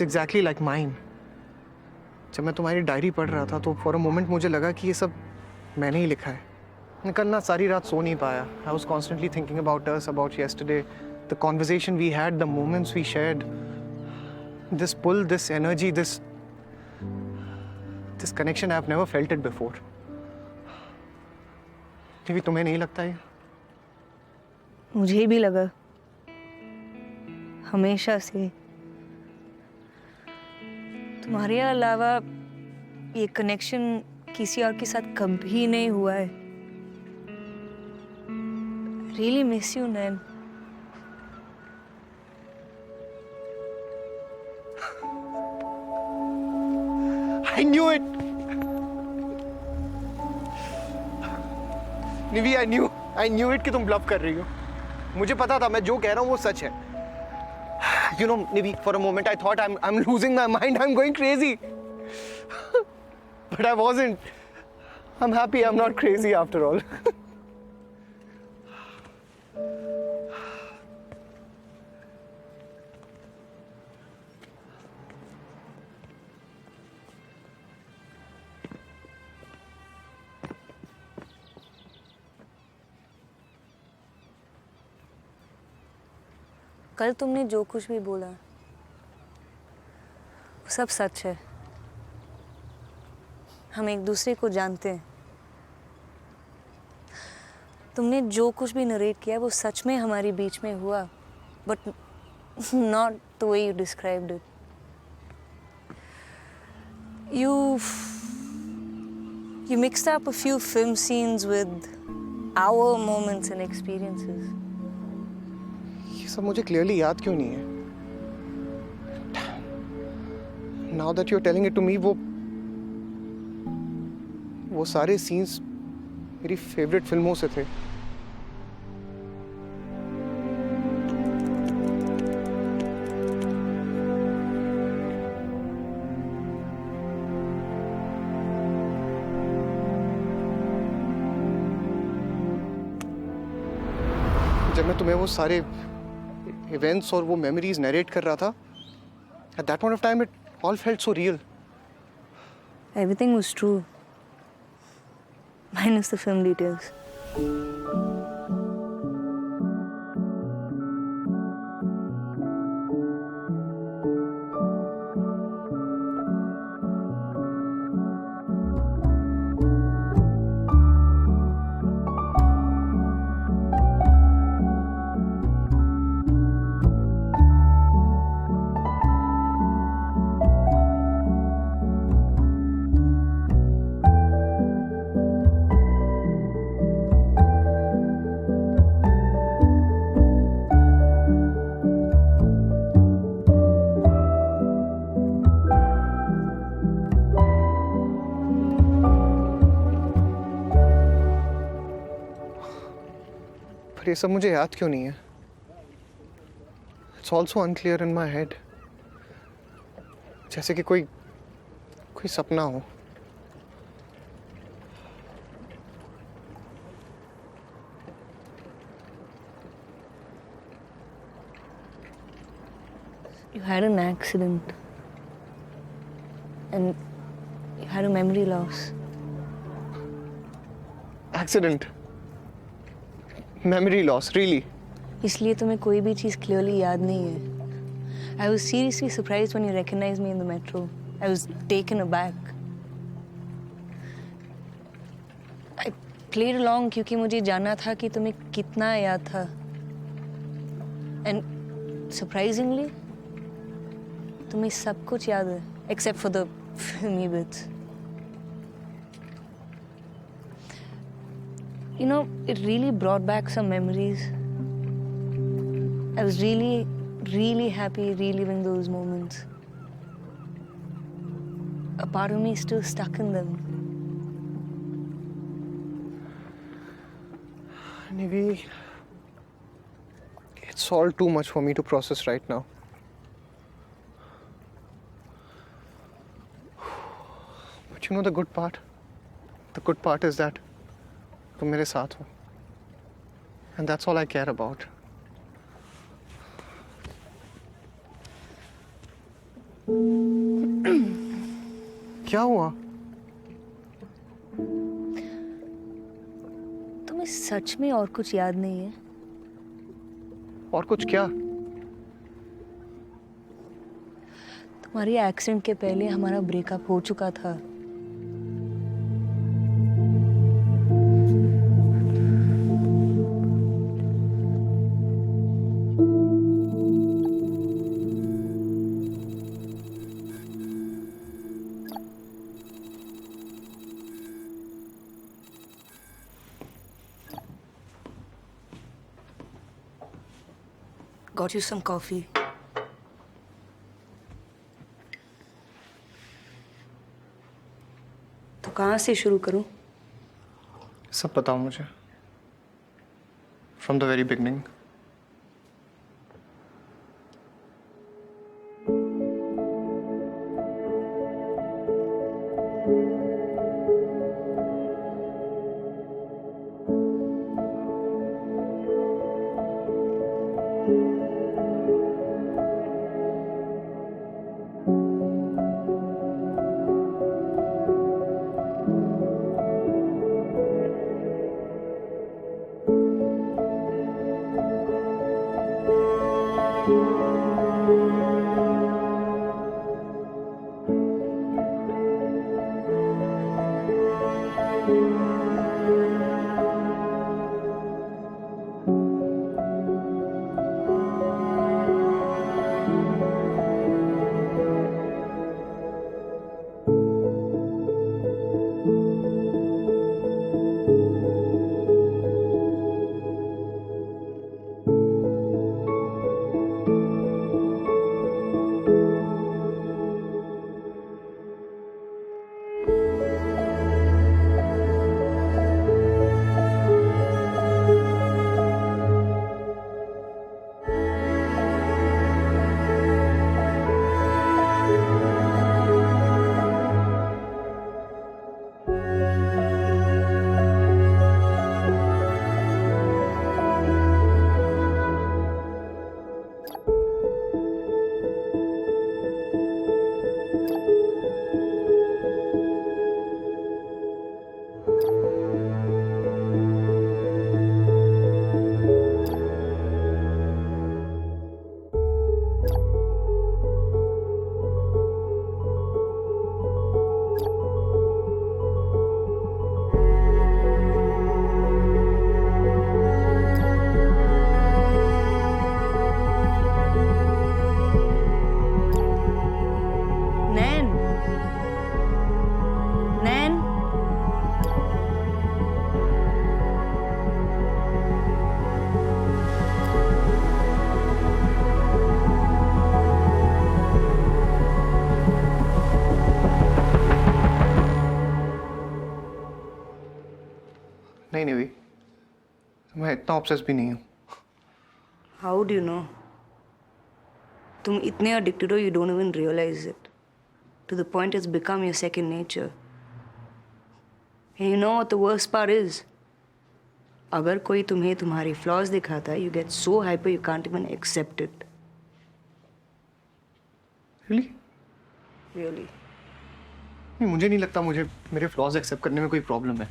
exactly like mine. जब मैं तुम्हारी डायरी पढ़ रहा था तो फॉर अ मोमेंट मुझे लगा कि ये सब मैंने ही लिखा है. मैं कल ना सारी रात सो नहीं पाया. I was constantly thinking about us, about yesterday, the conversation we had, the moments we shared, this pull, this energy, this connection. I have never felt it before. तुम्हें नहीं लगता है? मुझे भी लगा. हमेशा से तुम्हारे अलावा ये कनेक्शन किसी और के साथ कभी नहीं हुआ है. Really miss you, Nain. I knew it. निवी, I knew it कि तुम ब्लफ कर रही हो. मुझे पता था, मैं जो कह रहा हूँ वो सच है. You know, Nivi, for a moment I thought I'm losing my mind. I'm going crazy. But I wasn't. I'm happy I'm not crazy after all. कल तुमने जो कुछ भी बोला वो सब सच है. हम एक दूसरे को जानते हैं. तुमने जो कुछ भी नरेट किया वो सच में हमारे बीच में हुआ, but not the way you described it. You mixed up a few film scenes with our moments and experiences. ये सब मुझे क्लियरली याद क्यों नहीं है? Now that you're telling it to me, वो सारे सीन्स मेरी फेवरेट फिल्मों से थे. जब मैं तुम्हें वो सारे इवेंट्स और वो मेमोरीज नरेट कर रहा था, at that point of time it all felt so real. Everything was true. Minus the film details. पर ये सब मुझे याद क्यों नहीं है? It's also unclear in my head. जैसे कि कोई सपना हो. You had an accident. And you had a memory loss. Accident. Memory loss, really? इसलिए तुम्हें कोई भी चीज़ clearly याद नहीं है. I was seriously surprised when you recognized me in the metro. I was taken aback. I played along क्योंकि मुझे जानना था कि तुम्हें कितना याद था. And surprisingly, तुम्हें सब कुछ याद है, except for the filmy bits. You know, it really brought back some memories. I was really, really happy reliving those moments. A part of me is still stuck in them. Maybe it's all too much for me to process right now. But you know the good part? The good part is that तुम मेरे साथ हो. And that's all I care about. क्या हुआ? तुम्हें सच में और कुछ याद नहीं है? और कुछ क्या? तुम्हारी एक्सीडेंट के पहले हमारा ब्रेकअप हो चुका था. Got you some coffee. तो कहाँ से शुरू करूं? सब बताओ मुझे. From the very beginning. नहीं निवी, मैं इतना ऑब्सेस भी नहीं हूँ. How do you know? तुम इतने addicted हो, you don't even realize it. To the point it's become your second nature. And you know what the worst part is? अगर कोई तुम्हें तुम्हारी flaws दिखाता है, you get so hyper you can't even accept it. Really? Really. नहीं, मुझे नहीं लगता मुझे मेरे फ्लॉज एक्सेप्ट करने में कोई प्रॉब्लम है.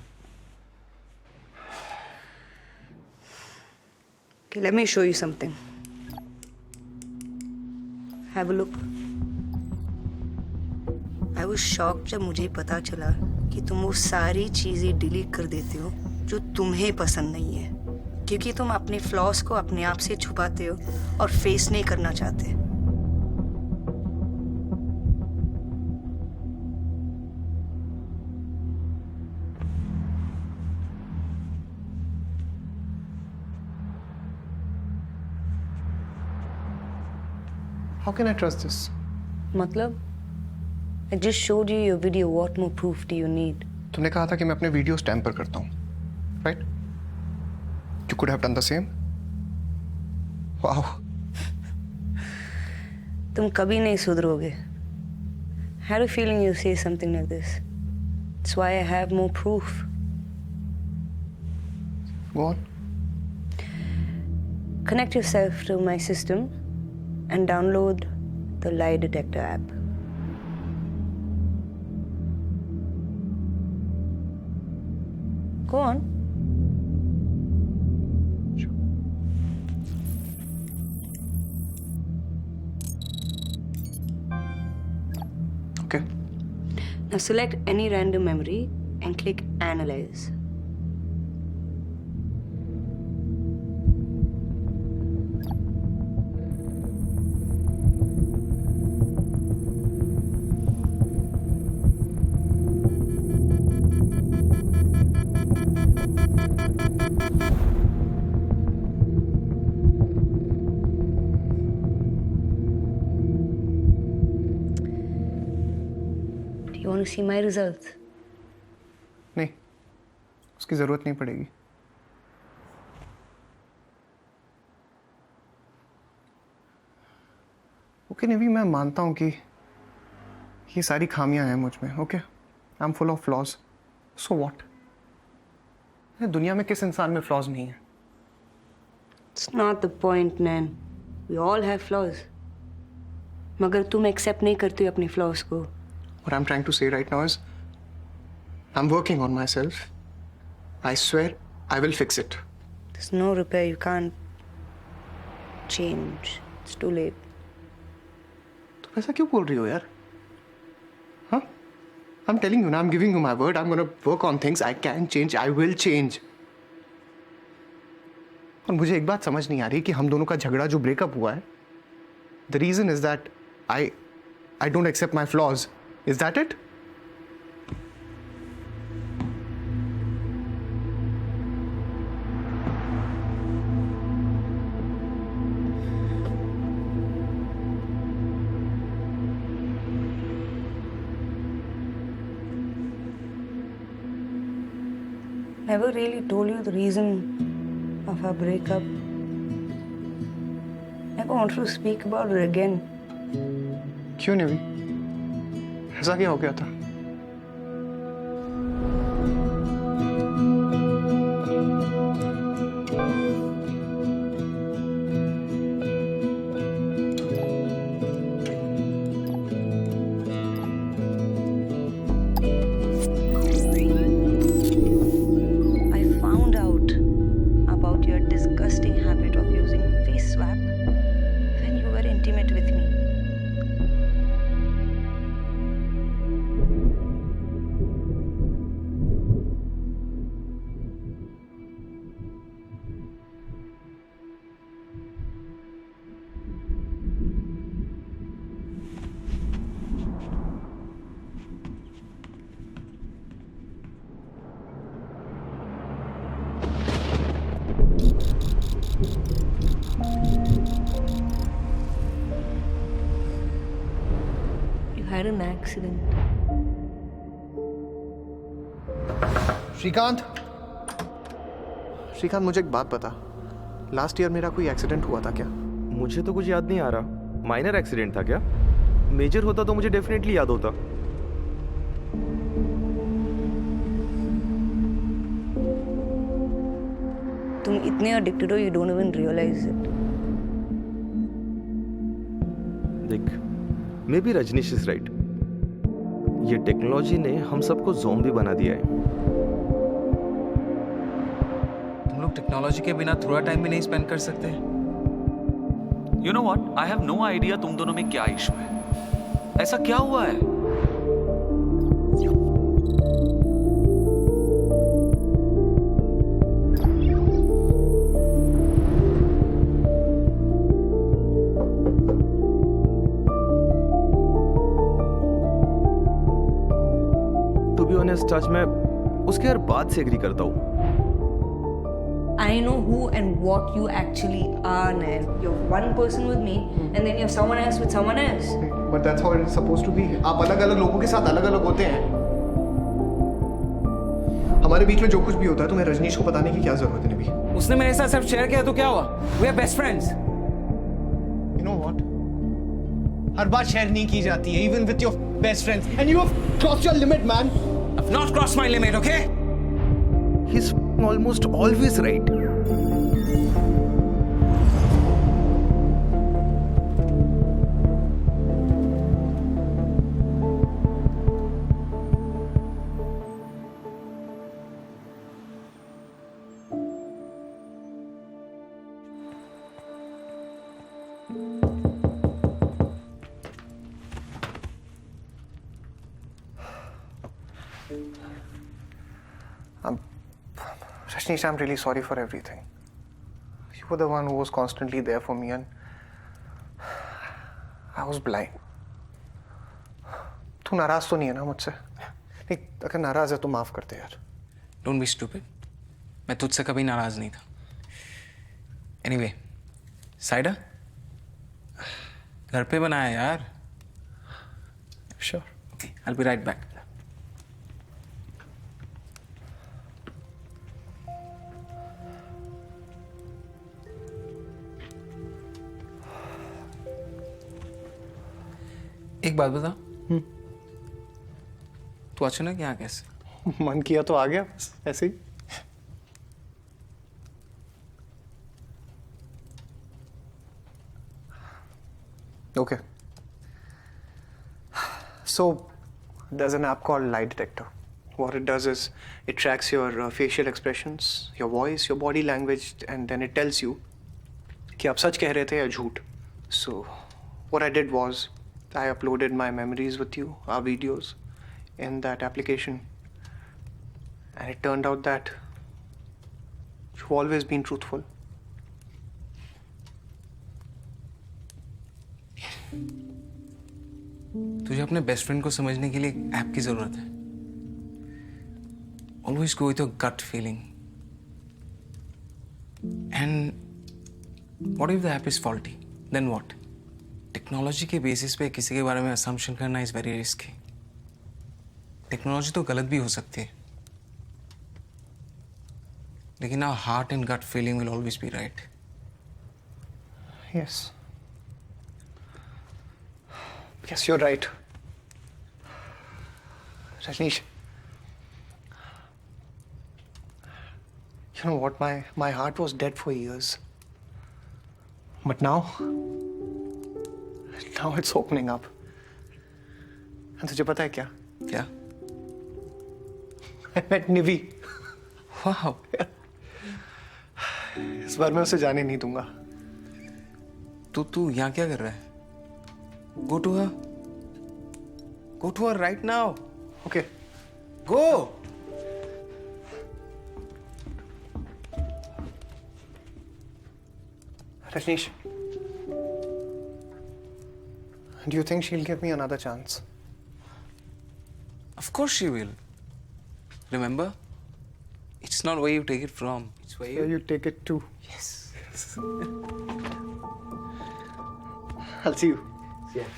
Okay, let me show you something. Have a look. I was shocked जब मुझे पता चला कि तुम वो सारी चीजें डिलीट कर देते हो जो तुम्हें पसंद नहीं है, क्योंकि तुम अपने फ्लॉस को अपने आप से छुपाते हो और फेस नहीं करना चाहते. How can I trust this? मतलब? I just showed you your video. What more proof do you need? तुमने कहा था कि मैं अपने वीडियोस टैम्पर करता हूँ, right? You could have done the same. Wow. तुम कभी नहीं सुधरोगे. I had a feeling you say something like this. That's why I have more proof. Go on. Connect yourself to my system and download the lie detector app. Go on. Okay. Now select any random memory and click Analyze. Do you want to see my results? नहीं, उसकी जरूरत नहीं पड़ेगी. Okay निवी, मैं मानता हूँ कि ये सारी खामियां हैं मुझ में. Okay, I am full of flaws. So what? दुनिया में किस इंसान में फ्लॉज नहीं है? It's not the point, Nan. We all have flaws. मगर तुम एक्सेप्ट नहीं करते हो अपने फ्लॉज को. What I'm trying to say right now is, I'm working on myself. I swear, I will fix it. There's no repair. You can't change. It's too late. तुम ऐसा क्यों बोल रही हो यार? हाँ? I'm telling you now. I'm giving you my word. I'm gonna work on things. I can change. I will change. और मुझे एक बात समझ नहीं आ रही कि हम दोनों का झगड़ा जो ब्रेकअप हुआ है, the reason is that I don't accept my flaws. Is that it? Never really told you the reason of our breakup. Never wanted to speak about it again. क्यों निवी? ऐसा क्या हो गया था? I found out about your disgusting habit of using face swap when you were intimate with me. You had an accident. Shrikant, Shrikant, मुझे एक बात बता, लास्ट ईयर मेरा कोई एक्सीडेंट हुआ था क्या? मुझे तो कुछ याद नहीं आ रहा। माइनर एक्सीडेंट था क्या? मेजर होता तो मुझे डेफिनेटली याद होता। तुम इतने एडिक्टेड हो, you don't even realise it. देख, maybe Rajneesh is right. ये टेक्नोलॉजी ने हम सबको ज़ॉम्बी बना दिया है। तुम लोग टेक्नोलॉजी के बिना थोड़ा टाइम भी नहीं स्पेंड कर सकते? You know what, I have no idea तुम दोनों में क्या इशू है। ऐसा क्या हुआ है? टू बी ऑनेस्ट, आज मैं उसके हर बात से एग्री करता हूँ। I know who and what you actually are, Nayan. You're one person with me, and then you're someone else with someone else. But that's how it's supposed to be. आप अलग-अलग लोगों के साथ अलग-अलग होते हैं। हमारे बीच में जो कुछ भी होता है तुम्हें रजनीश को बताने की क्या जरूरत है नबी? उसने मेरे साथ सब शेयर किया तो क्या हुआ? We are best friends. You know what? हर बात शेयर नहीं की जाती है, even with your best friends. And you have crossed your limit, man. I've not crossed my limit, okay? He's almost always right. Rajneesh, I'm really sorry for everything. You were the one who was constantly there for me and I was blind. तू नाराज तो नहीं है ना मुझसे? नहीं, अगर नाराज है तो माफ कर दे यार। Don't be stupid. मैं तुझसे कभी नाराज नहीं था। Anyway, साइडर घर पे बनाया यार। Sure. Okay, I'll be right back. एक बात बता, तू अचानक यहाँ कैसे? मन किया तो आ गया, बस ऐसे ही। Okay. So, there's an app called Lie Detector. What it does is, it tracks your facial expressions, your voice, your body language, and then it tells you कि आप सच कह रहे थे या झूठ. So, what I did was, I uploaded my memories with you, our videos, in that application. And it turned out that you've always been truthful. तुझे अपने best friend को समझने के लिए एक ऐप की जरूरत है। Always go with your gut feeling. And what if the app is faulty? Then what? Technology के बेसिस पे किसी के बारे में असम्पशन करना इज वेरी रिस्की। टेक्नोलॉजी तो गलत भी हो सकती है, लेकिन our heart and gut feeling will always be right. Yes. Yes, you're right. Rajneesh, you know what? My heart was dead for years. But now it's opening up. And तुझे पता है क्या? क्या? I met Nivi. Wow. इस बार मैं उसे जाने नहीं दूंगा। तू यहाँ क्या कर रहा है? Go to her. Go to her right now. Okay. Go. Rajneesh, do you think she'll give me another chance? Of course she will. Remember, it's not where you take it from. It's where you take it too. Yes. I'll see you. Yeah.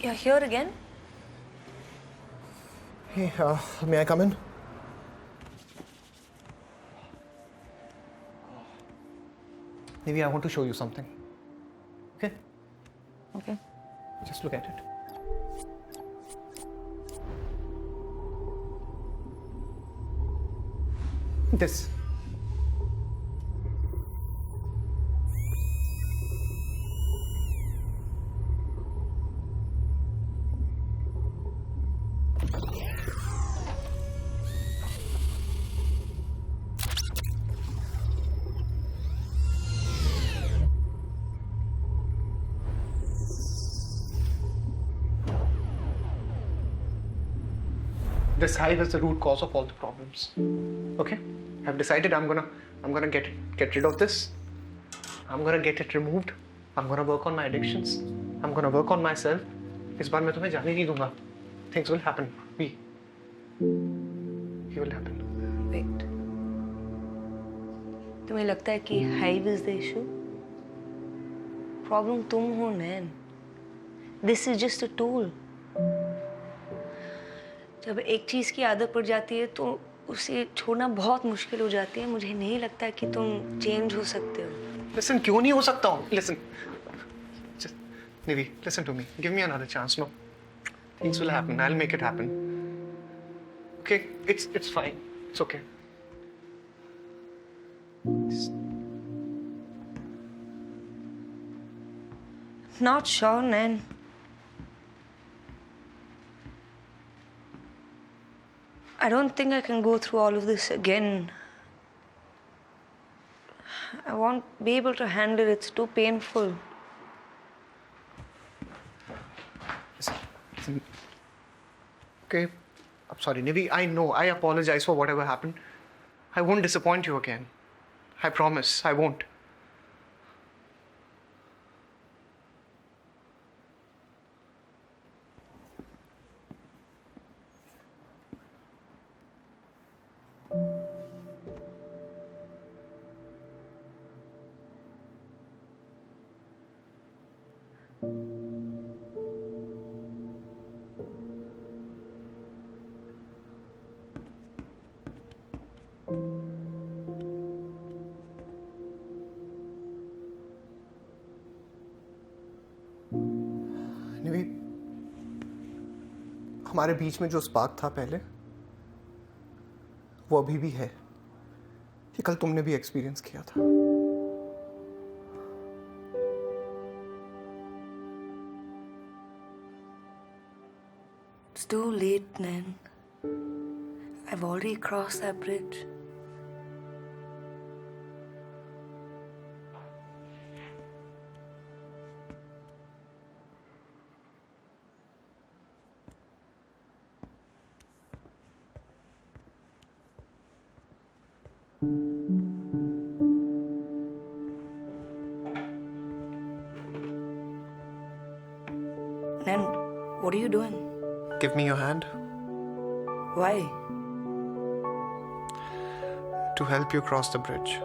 You're here again? Hey, may I come in? Maybe I want to show you something. Okay? Okay. Just look at it. This. This hive is the root cause of all the problems. Okay? I've decided I'm gonna get rid of this. I'm gonna get it removed. I'm gonna work on my addictions. I'm gonna work on myself. इस बार मैं तुम्हें जाने नहीं दूंगा. Things will happen. He will happen. Wait. तुम्हें लगता है कि hive is the issue? Problem तुम हो नैन. This is just a tool. जब एक चीज की आदत पड़ जाती है तो उसे छोड़ना बहुत मुश्किल हो जाती है. मुझे नहीं लगता कि तुम चेंज हो सकते हो. Listen, क्यों नहीं हो सकता हूँ? Listen, just Nivi, listen to me. Give me another chance. No, things will happen. I'll make it happen. Okay, it's fine. It's okay. Not sure, Nan. I don't think I can go through all of this again. I won't be able to handle it. It's too painful. Listen. Okay, I'm sorry, Nivi. I know. I apologize for whatever happened. I won't disappoint you again. I promise. I won't. निवी, हमारे बीच में जो spark था पहले वो अभी भी है. ये कल तुमने भी एक्सपीरियंस किया था. It's too late, Nan. I've already crossed that bridge. Nan, what are you doing? Give me your hand Why? to help you cross the bridge.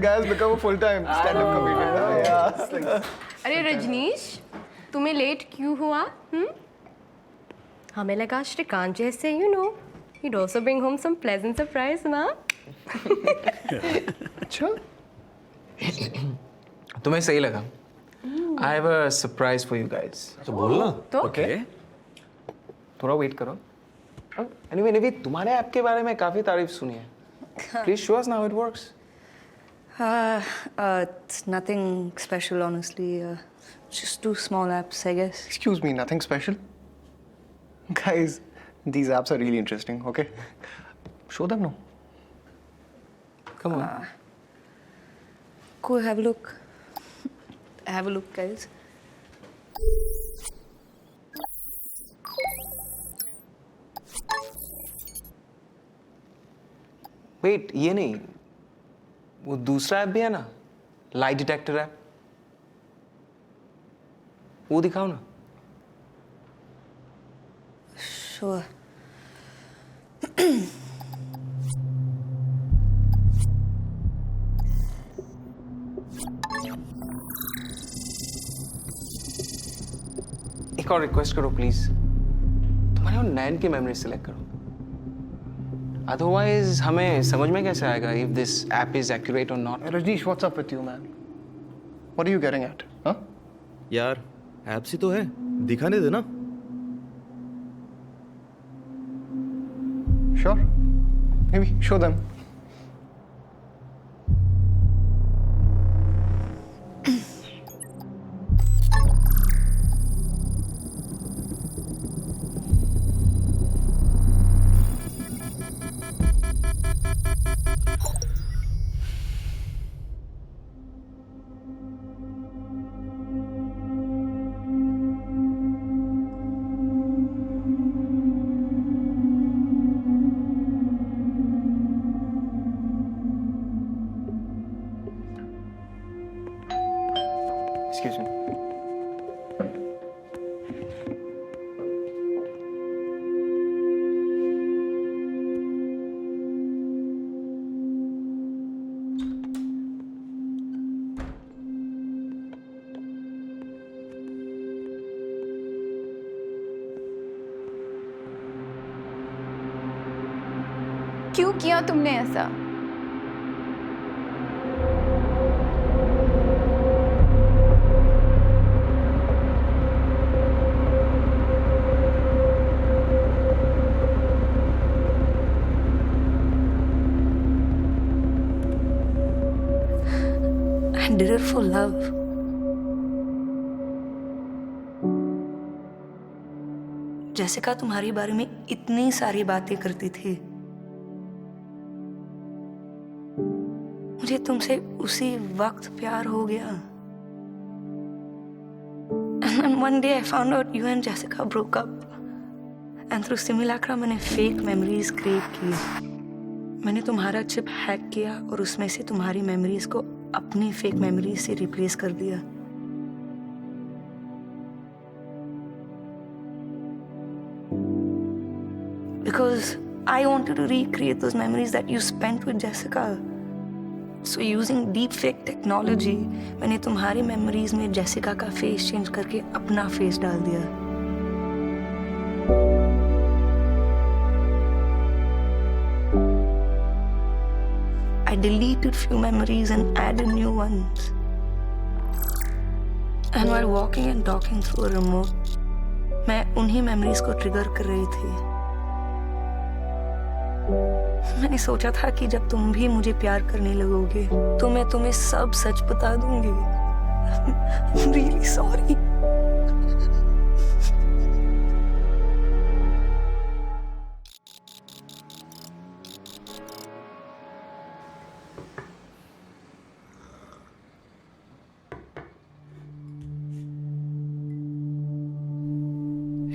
guy's become a full-time stand-up comedian. Yeah. अरे रजनीश, तुम्हें late क्यों हुआ? हमें लगा श्रीकांत जैसे, he'd also bring home some pleasant surprise, ना? अच्छा? तुम्हें सही लगा? I have a surprise for you guys. तो बोलना. Okay. थोड़ा वेट करो. Anyway, तुम्हारे ऐप के बारे में काफी तारीफ सुनी है. Please show us how it works. It's nothing special, honestly. Just 2 small apps, I guess. Excuse me, nothing special? Guys, these apps are really interesting, okay? Show them now. Come on. Cool, have a look. Have a look, guys. Wait, ये नहीं. वो दूसरा app भी है ना? Lie detector app. वो दिखाओ ना. Sure. एक और रिक्वेस्ट करो प्लीज. तुम्हारे और नैन की मेमोरी सिलेक्ट करो. अदरवाइज हमें समझ में कैसे आएगा if this app is accurate or not? Rajneesh, what's up with you, man? What are you getting at? Huh? यार ऐप ही तो है, दिखाने दे ना. Sure. Maybe show them. Excuse me. क्यों किया तुमने ऐसा? I did it for love. Jessica तुम्हारे बारे में इतनी सारी बातें करती थी. मुझे तुमसे उसी वक्त प्यार हो गया. And then one day I found out you and Jessica broke up. And through Simulacra मैंने fake memories create की. मैंने तुम्हारा चिप हैक किया और उसमें से तुम्हारी मेमोरीज को अपनी फेक मेमोरीज से रिप्लेस कर दिया. Because I wanted to recreate those memories that you spent with Jessica. So using deepfake technology, मैंने तुम्हारी मेमोरीज में जेसिका का फेस चेंज करके अपना फेस डाल दिया. I deleted few memories and added new ones. And while walking and talking through a remote, मैं उन्हीं memories को trigger कर रही थी. मैंने सोचा था कि जब तुम भी मुझे प्यार करने लगोगे, तो मैं तुम्हें सब सच बता दूंगी. I'm really sorry.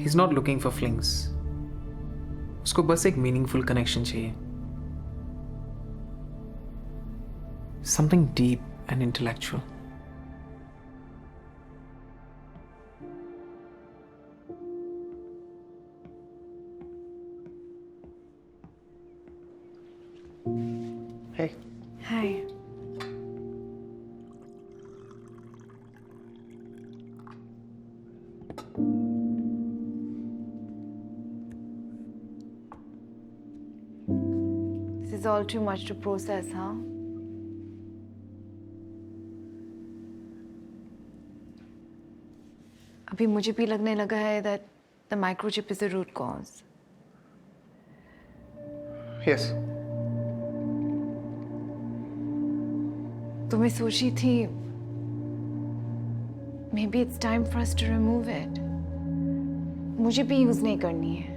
He's not looking for flings. उसको बस एक मीनिंगफुल कनेक्शन चाहिए. Something deep and intellectual. Hey. Hi. This is all too much to process, huh? अभी मुझे भी लगने लगा है that the microchip is the root cause. Yes. तो मैं सोची थी maybe it's time for us to remove it. मुझे भी यूज नहीं करनी है.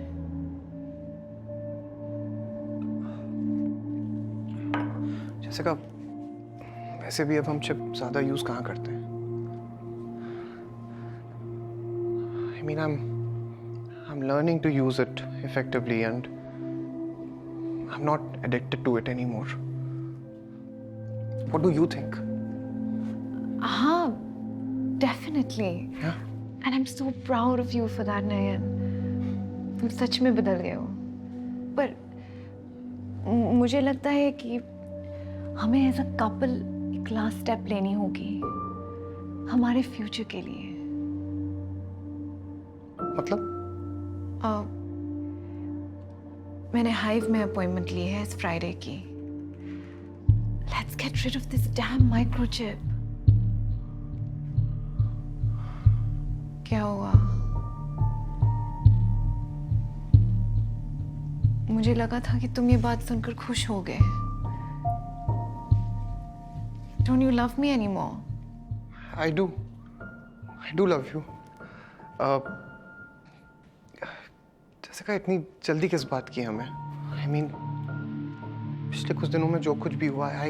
जैसे का वैसे भी अब हम चिप ज्यादा यूज कहाँ करते हैं? I mean, I'm learning to use it effectively and I'm not addicted to it anymore. What do you think? हाँ, definitely. Yeah? And I'm so proud of you for that, Nayan. तुम सच में बदल गए हो. पर मुझे लगता है कि हमें एज अ कपल एक लास्ट स्टेप लेनी होगी हमारे फ्यूचर के लिए. मतलब? मैंने हाइव में अपॉइंटमेंट ली है इस फ्राइडे की. Let's get rid of this damn microchip. क्या हुआ? मुझे लगा था कि तुम ये बात सुनकर खुश हो गए. Don't you love me anymore? I do. I do love you. जैसे का इतनी जल्दी किस बात की हमें? I mean, पिछले कुछ दिनों में जो कुछ भी हुआ है,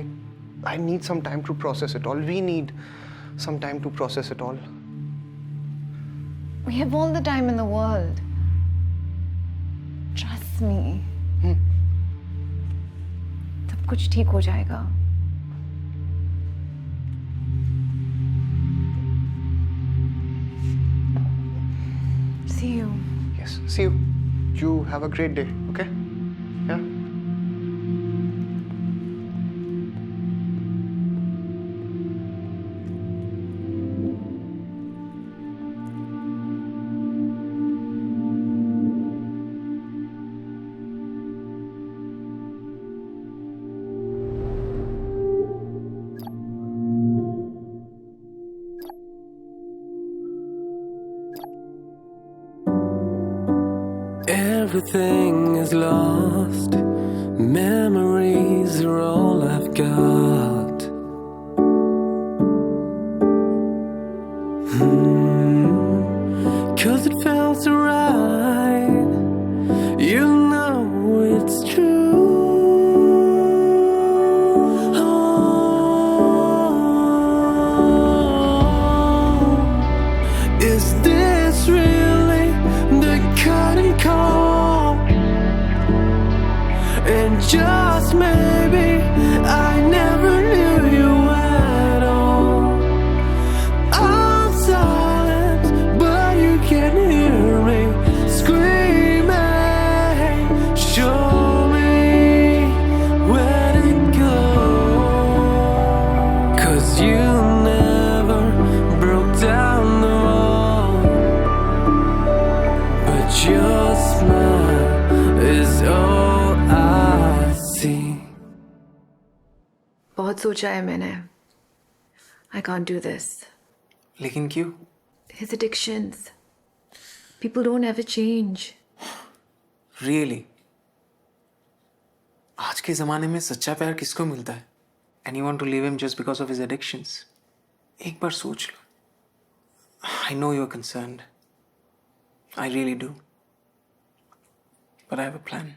I need some time to process it all. We need some time to process it all. We have all the time in the world. Trust me. सब कुछ ठीक हो जाएगा. See you. Yes, see you. You have a great day, okay? Yeah? Everything is lost. Memories are all I've got. 'Cause it felt so right. You know it's true. Oh, is this really the curtain call? And just maybe I never knew you at all. I'm silent, but you can hear me screaming. Show me where to go. 'Cause you never broke down the wall, but your smile is all I see. बहुत सोचा है मैंने. I can't do this. लेकिन क्यों? His addictions. People don't ever change. Really? आज के ज़माने में सच्चा प्यार किसको मिलता है? Anyone to leave him just because of his addictions? एक बार सोच लो. I know you're concerned. I really do. But I have a plan.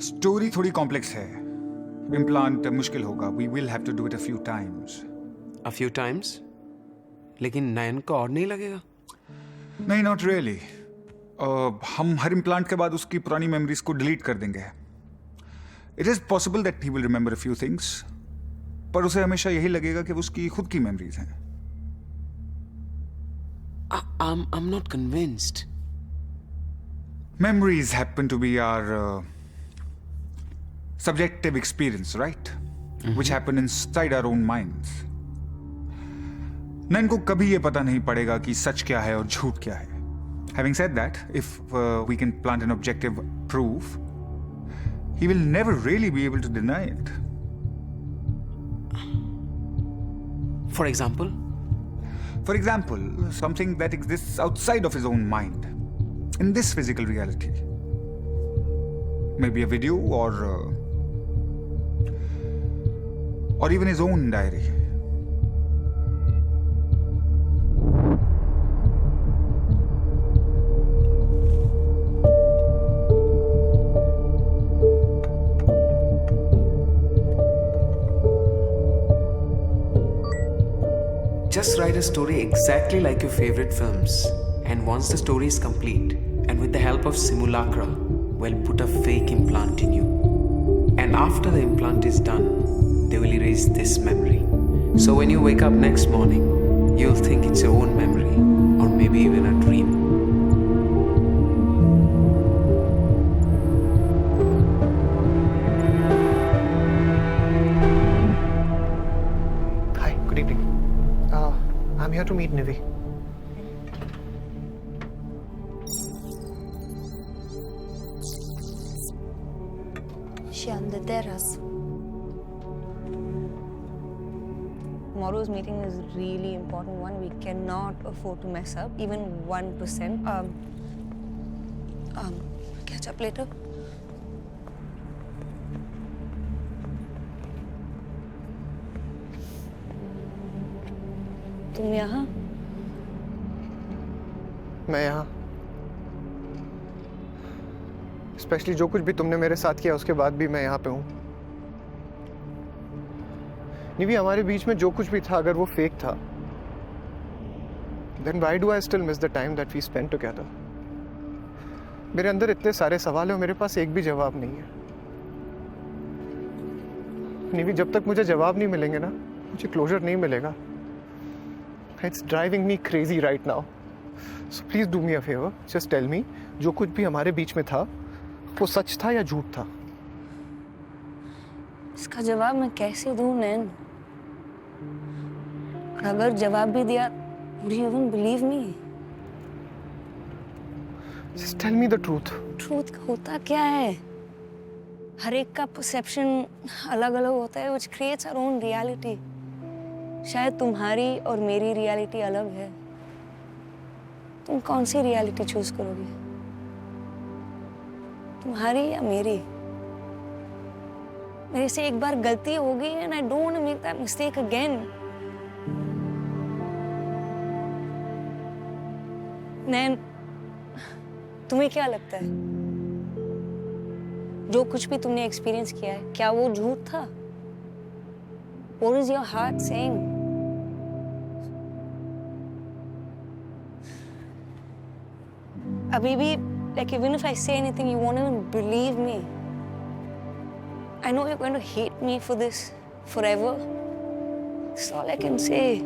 Story थोड़ी कॉम्प्लेक्स है. इम्प्लांट मुश्किल होगा. We will have to do it a few times. A few times? लेकिन नयन को और नहीं लगेगा? नहीं, नॉट रियली. हम हर इम्प्लांट के बाद उसकी पुरानी मेमोरीज को डिलीट कर देंगे. It is possible that he will remember a few things, पर उसे हमेशा यही लगेगा कि वो उसकी खुद की मेमोरीज हैं. I'm not convinced. Memories happen to be our subjective experience, right? Which happen inside our own minds. नैन को कभी ये पता नहीं पड़ेगा कि सच क्या है और झूठ क्या है. Having said that, if we can plant an objective proof, he will never really be able to deny it. For example? For example, something that exists outside of his own mind, in this physical reality. Maybe a video or even his own diary. Just write a story exactly like your favorite films, and once the story is complete, and with the help of simulacra, we'll put a fake implant in you. And after the implant is done, they will erase this memory. So when you wake up next morning, you'll think it's your own memory, or maybe even a dream. Hi, good evening. I'm here to meet Nivi. She on the terrace. Tomorrow's meeting is really important one. We cannot afford to mess up even 1%. Catch up later. तुम यहाँ? मैं यहाँ specially जो कुछ भी तुमने मेरे साथ किया उसके बाद भी मैं यहाँ पे हूँ. निवी, हमारे बीच में जो कुछ भी था अगर वो फेक था, then why do I still miss the time that we spent together? मेरे अंदर इतने सारे सवाल हैं और मेरे पास एक भी जवाब नहीं है. निवी, जब तक मुझे जवाब नहीं मिलेंगे ना, मुझे क्लोजर नहीं मिलेगा. It's driving me crazy right now. So please do me a favor. Just tell me, जो कुछ भी हमारे बीच में था, वो सच था या झूठ था? इसका जवाब मैं कैसे दूं नैन? और अगर जवाब भी दिया, would you even believe me? Just tell me the truth. Truth होता क्या है? हर एक का perception अलग-अलग होता है, which creates our own reality. शायद तुम्हारी और मेरी रियलिटी अलग है. तुम कौन सी रियलिटी चूज करोगे? तुम्हारी या मेरी? मेरे से एक बार गलती हो गई and I don't want to make that mistake again. Nain, तुम्हें क्या लगता है? जो कुछ भी तुमने एक्सपीरियंस किया है, क्या वो झूठ था? What is your heart saying? Abhi bhi, like even if I say anything, you won't even believe me. I know you're going to hate me for this forever. That's all I can say.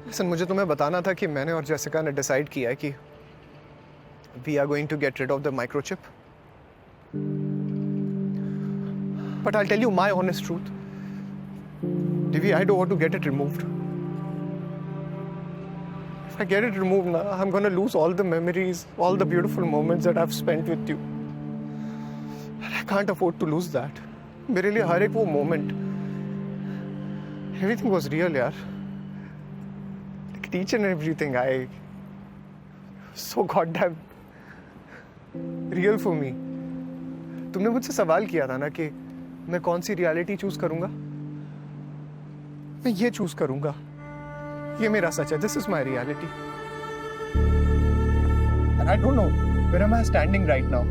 Listen, मुझे तुम्हें बताना था कि मैंने और Jessica ने decide किया है कि we are going to get rid of the microchip. But I'll tell you my honest truth. Divi, I don't want to get it removed. If I get it removed now, I'm going to lose all the memories, all the beautiful moments that I've spent with you. And I can't afford to lose that. मेरे लिए हर एक वो moment, everything was real, यार. Like each and everything, so goddamn real for me. तुमने मुझसे सवाल किया था ना कि मैं कौन सी रियलिटी चूज करूंगा. मैं ये चूज करूंगा. ये मेरा सच है. This is my reality. And I don't know where am I standing right now.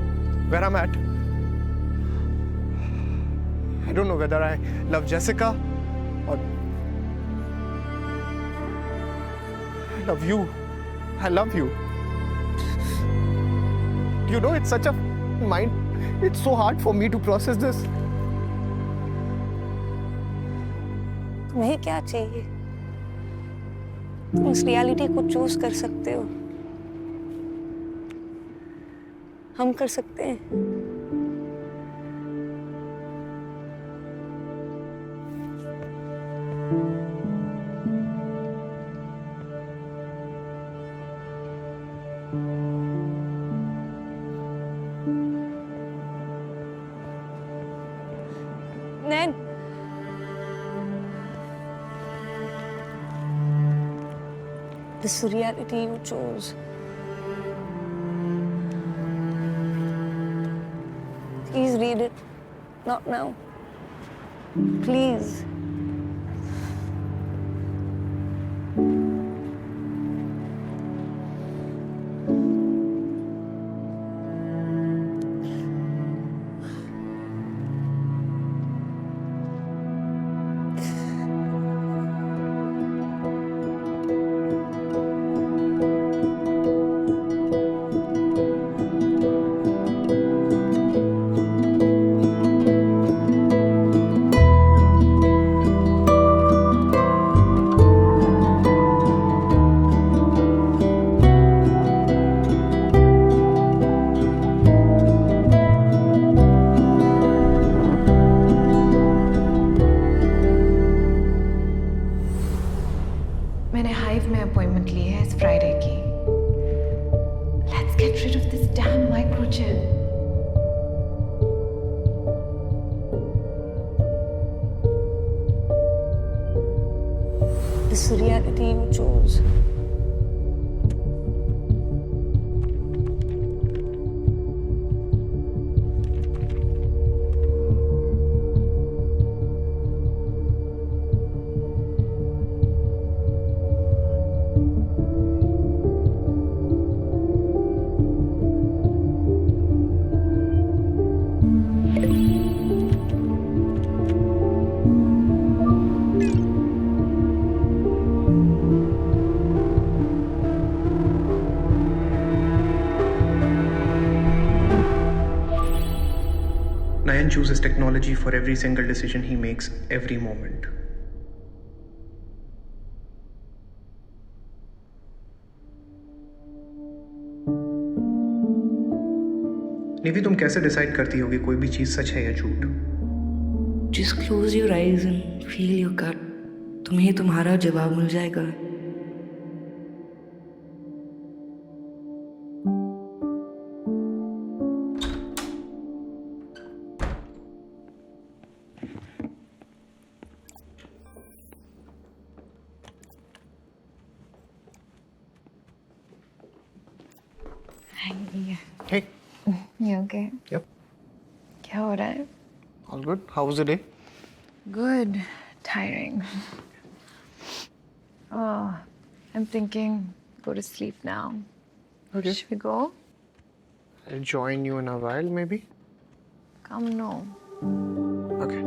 Where I'm at. I don't know whether I love Jessica or I love you. I love you. You know, it's such a mind. It's so hard for me to process this. तुम्हें क्या चाहिए? तुम इस reality को choose कर सकते हो। हम कर सकते हैं। नैन, this reality you chose. Please read it. Not now. Please. मैंने हाइव में अपॉइंटमेंट ली है इस फ्राइडे की। Let's get rid of this damn microchip. This reality you chose. Nayan chooses technology for every single decision he makes every moment. निवी, तुम कैसे decide करती होगी कोई भी चीज सच है या झूठ? Just close your eyes and feel your gut. तुम्हें तुम्हारा जवाब मिल जाएगा। Hey. You okay? Yep. क्या हो रहा है? All good. How was the day? Good. Tiring. Oh, I'm thinking go to sleep now. Okay. Should we go? I'll join you in a while, maybe. Come, no. Okay.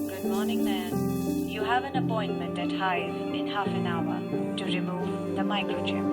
Good morning, Nayan. You have an appointment at Hive in half an hour to remove the microchip.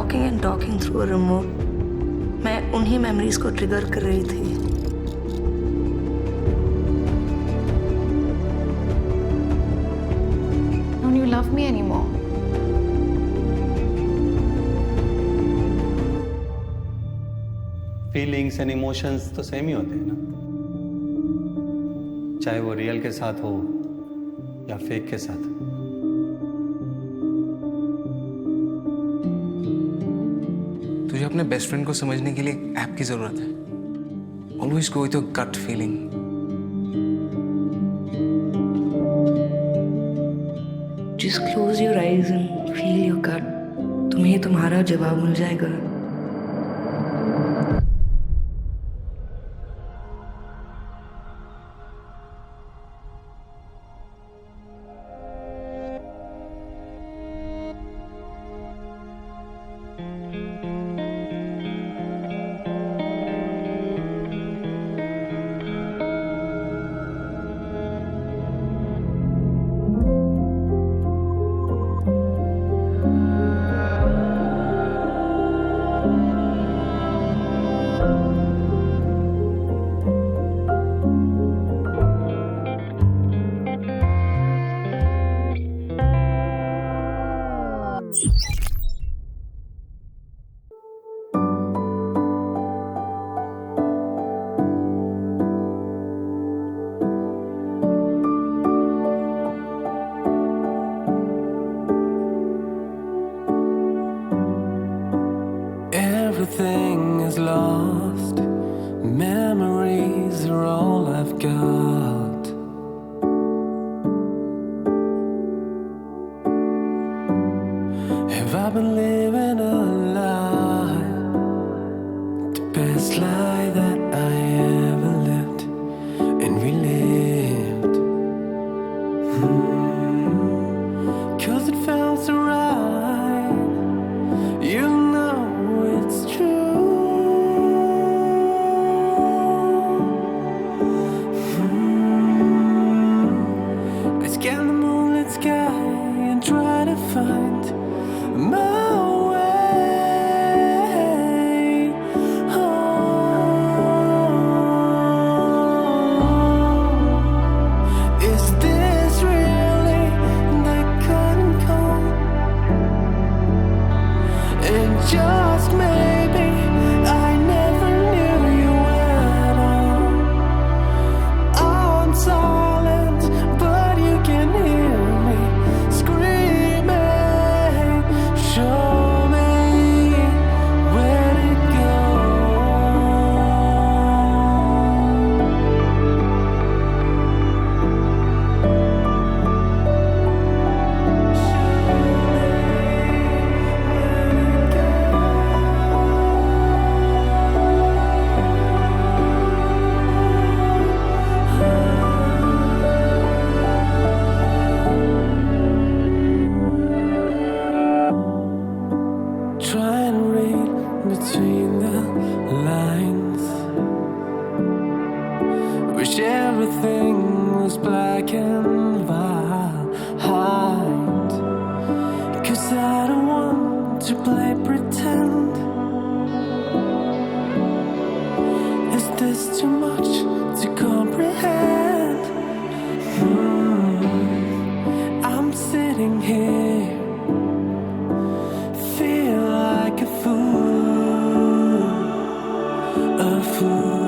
talking and talking through a remote. मैं उन्हीं memories को trigger कर रही थी. Don't you love me anymore? Feelings and emotions तो same ही होते हैं ना, चाहे वो रियल के साथ हो या फेक के साथ. तुझे अपने बेस्ट फ्रेंड को समझने के लिए एक ऐप की जरूरत है. Always go with your gut feeling. Just close your eyes and feel your gut. तुम्हें तुम्हारा जवाब मिल जाएगा. Everything is lost. Memories are all I've got. Have I been living a lie? The best lie that I ever lived and relived. 'Cause it felt so right. You know it's true. I scan the moonlit sky and try to find my way home. Is this really the cotton cold? And just maybe I never knew you at all. I'm silent, but you can hear me screaming. Show me where to go. Trying to read between the lines. Wish everything was black and white. 'Cause I don't want to play pretend. Is this too much to comprehend? I'm sitting here, feel like a fool, a fool.